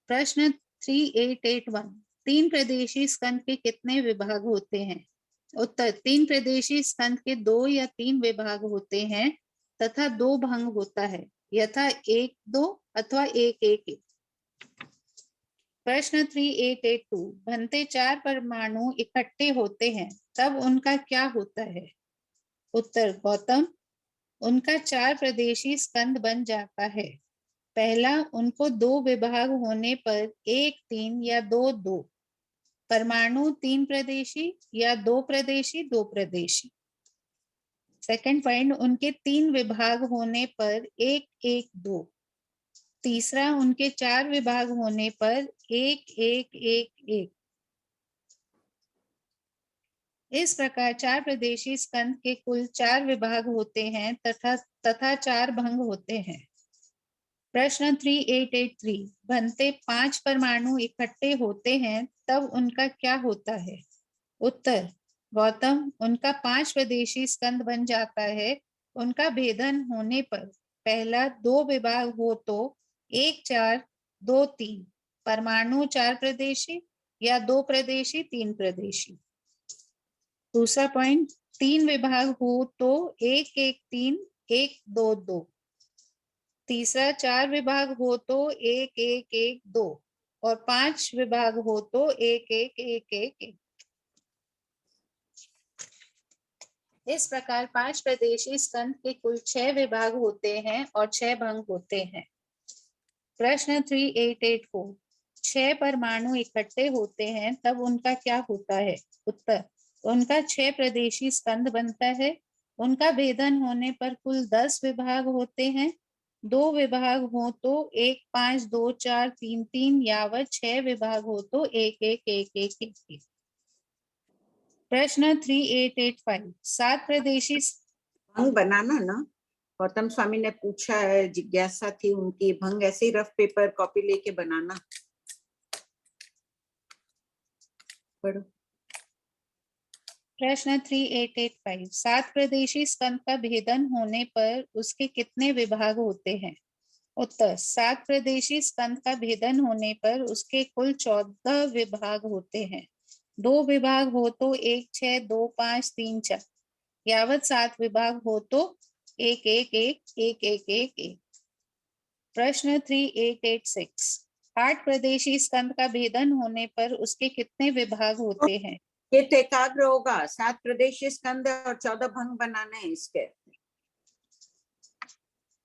प्रश्न 3881, तीन प्रदेशी स्कंध के कितने विभाग होते हैं? उत्तर, तीन प्रदेशी स्कंध के 2 या 3 विभाग होते हैं तथा 2 भंग होता है, यथा 1-2 अथवा 1-1। प्रश्न 3882, बनते 4 परमाणु इकट्ठे होते हैं तब उनका क्या होता है? उत्तर, गौतम, उनका 4 प्रदेशी स्कंध बन जाता है। पहला, उनको 2 विभाग होने पर 1-3 या 2-2 परमाणु 3 प्रदेशी या 2 प्रदेशी 2 प्रदेशी। सेकंड पॉइंट, उनके 3 विभाग होने पर 1-1-2। तीसरा, उनके 4 विभाग होने पर 1-1-1-1। इस प्रकार 4 प्रदेशी स्कंध के कुल 4 विभाग होते हैं तथा 4 भंग होते हैं। प्रश्न 3883, बनते 5 परमाणु इकट्ठे होते हैं तब उनका क्या होता है? उत्तर, गौतम, उनका 5 प्रदेशी स्कंद बन जाता है। उनका भेदन होने पर पहला 2 विभाग हो तो 1 4 2 3 परमाणु 4 प्रदेशी या 2 प्रदेशी 3 प्रदेशी। दूसरा पॉइंट, 3 विभाग हो तो 1 1 3 1 2 2। तीसरा 4 विभाग हो तो 1 1 1 2 और 5 विभाग हो तो 1 1 1 1 1। इस प्रकार 5 प्रदेशी स्कंद के कुल 6 विभाग होते हैं और 6 भंग होते हैं। प्रश्न 3884, 6 परमाणु इकट्ठे होते हैं तब उनका क्या होता है? उत्तर, उनका 6 प्रदेशी स्कंद बनता है। उनका भेदन होने पर कुल 10 विभाग होते हैं। 2 विभाग हो तो 1 5 2 4 3 3 यावत 6 विभाग हो तो 1 1 1 1 1 1। प्रश्न 3885, 7 प्रदेशी भंग बनाना ना, गौतम स्वामी ने पूछा है, जिज्ञासा थी उनकी, भंग ऐसे ही रफ पेपर कॉपी लेके बनाना। पढ़ो। प्रश्न 3885, 7 प्रदेशी स्कंद का भेदन होने पर उसके कितने विभाग होते हैं? उत्तर, 7 प्रदेशी स्कंद का भेदन होने पर उसके कुल 14 विभाग होते हैं। 2 विभाग हो तो 1 6 2 5 3 4 यावत 7 विभाग हो तो 1 1 1 1 1 1 1। प्रश्न 3886, 8 प्रदेशी स्कंद का भेदन होने पर उसके कितने विभाग होते हैं? ये तो एकाग्र होगा, 7 प्रदेशी स्कंद और 14 भंग बनाने हैं। इसके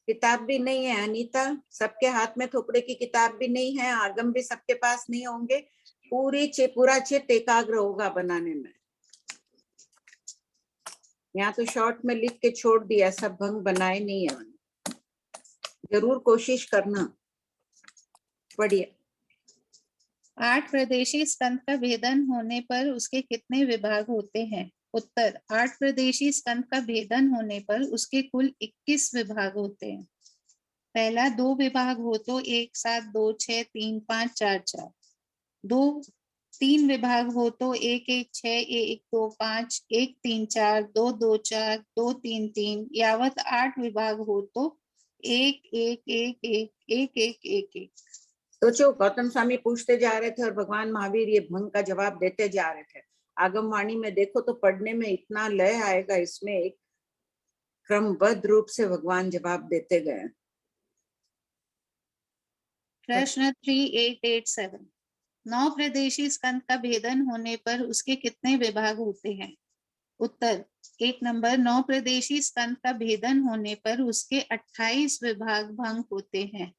किताब भी नहीं है अनीता, सबके हाथ में थोपड़े की किताब भी नहीं है, आगम भी सबके पास नहीं होंगे। पूरा चित्त एकाग्र होगा बनाने में। यहाँ तो शॉर्ट में लिख के छोड़ दिया, सब भंग बनाए नहीं है। जरूर कोशिश करना। पढ़िए। 8 प्रदेशी स्कंद का भेदन होने पर उसके कितने विभाग होते हैं? उत्तर, 8 प्रदेशी स्कंद का भेदन होने पर उसके कुल 21 विभाग होते हैं। पहला 2 विभाग हो तो 1 7 2 6 3 5 4 4। 2 3 विभाग हो तो 1 1 6 1 2 5 1 3 4 2 2 4 2 3 3 यावत 8 विभाग हो तो 1 1 1 1 1 1 1 1। सोचो, गौतम स्वामी पूछते जा रहे थे और भगवान महावीर ये भंग का जवाब देते जा रहे थे। आगमवाणी में देखो तो पढ़ने में इतना लय आएगा, इसमें एक क्रमबद्ध रूप से भगवान जवाब देते गए। प्रश्न 3887, 9 प्रदेशी स्कंद का भेदन होने पर उसके कितने विभाग होते हैं? उत्तर, 1 नंबर, 9 प्रदेशी स्कंद का भेदन होने पर उसके 28 विभाग भंग होते हैं।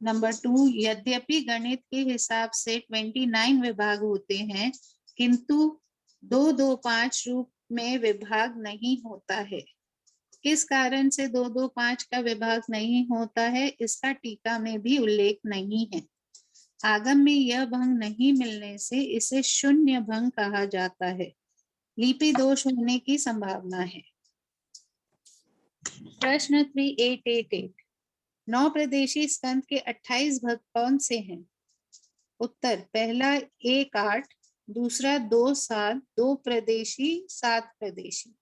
नंबर 2, यद्यपि गणित के हिसाब से 29 विभाग होते हैं किंतु 2 2 5 रूप में विभाग नहीं होता है। किस कारण से 2 2 5 का विभाग नहीं होता है, इसका टीका में भी उल्लेख नहीं है। आगम में यह भंग नहीं मिलने से इसे शून्य भंग कहा जाता है। लिपि दोष होने की संभावना है। प्रश्न 3888, 9 प्रदेशी स्कंद के 28 भग कौन से हैं? उत्तर, पहला 1 8, दूसरा 2 7 2 प्रदेशी 7 प्रदेशी,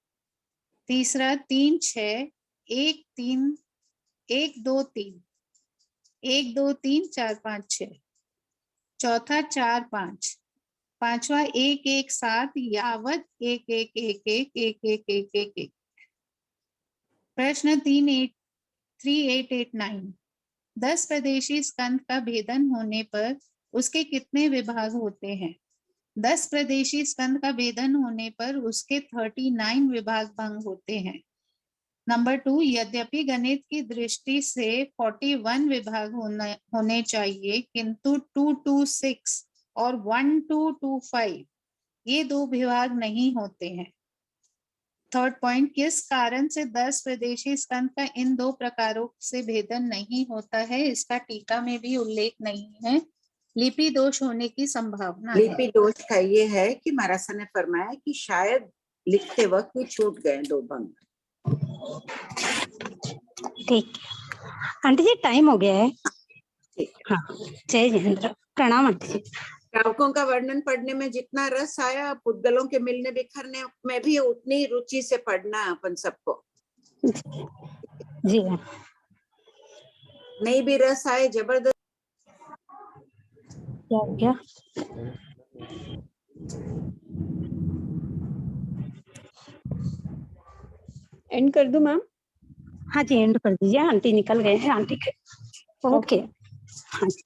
तीसरा 3 6 1 3 1 2 3 1 2 3 4 5 6, चौथा 4 5, पांचवा 1 1 7 यावत 1 1 1 1 1 1 1 1 1। प्रश्न 3889, 10 प्रदेशी स्कंद का भेदन होने पर उसके कितने विभाग होते हैं? 10 प्रदेशी स्कंद का भेदन होने पर उसके 39 विभाग भंग होते हैं। नंबर 2, यद्यपि गणित की दृष्टि से 41 विभाग होने चाहिए किंतु 2 2 6 और 1 2 2 5 ये 2 विभाग नहीं होते हैं। थर्ड पॉइंट, किस कारण से 10 प्रदेशी स्कंद का इन 2 प्रकारों से भेदन नहीं होता है, इसका टीका में भी उल्लेख नहीं है। लिपि दोष होने की संभावना है। लिपि दोष का ये है कि महाराज ने फरमाया कि शायद लिखते वक्त भी छूट गए 2 भंग। ठीक, आंटी जी टाइम हो गया है। हाँ, जय जिनेंद्र, प्रणाम आंटी जी। श्रावकों का वर्णन पढ़ने में जितना रस आया, पुद्गलों के मिलने बिखरने में भी उतनी रुचि से पढ़ना है अपन सबको। जी नहीं भी रस आए जबरदस्त। क्या एंड कर दूं मैम? हाँ जी एंड कर दीजिए, आंटी निकल गए हैं आंटी के। ओके हाँ जी।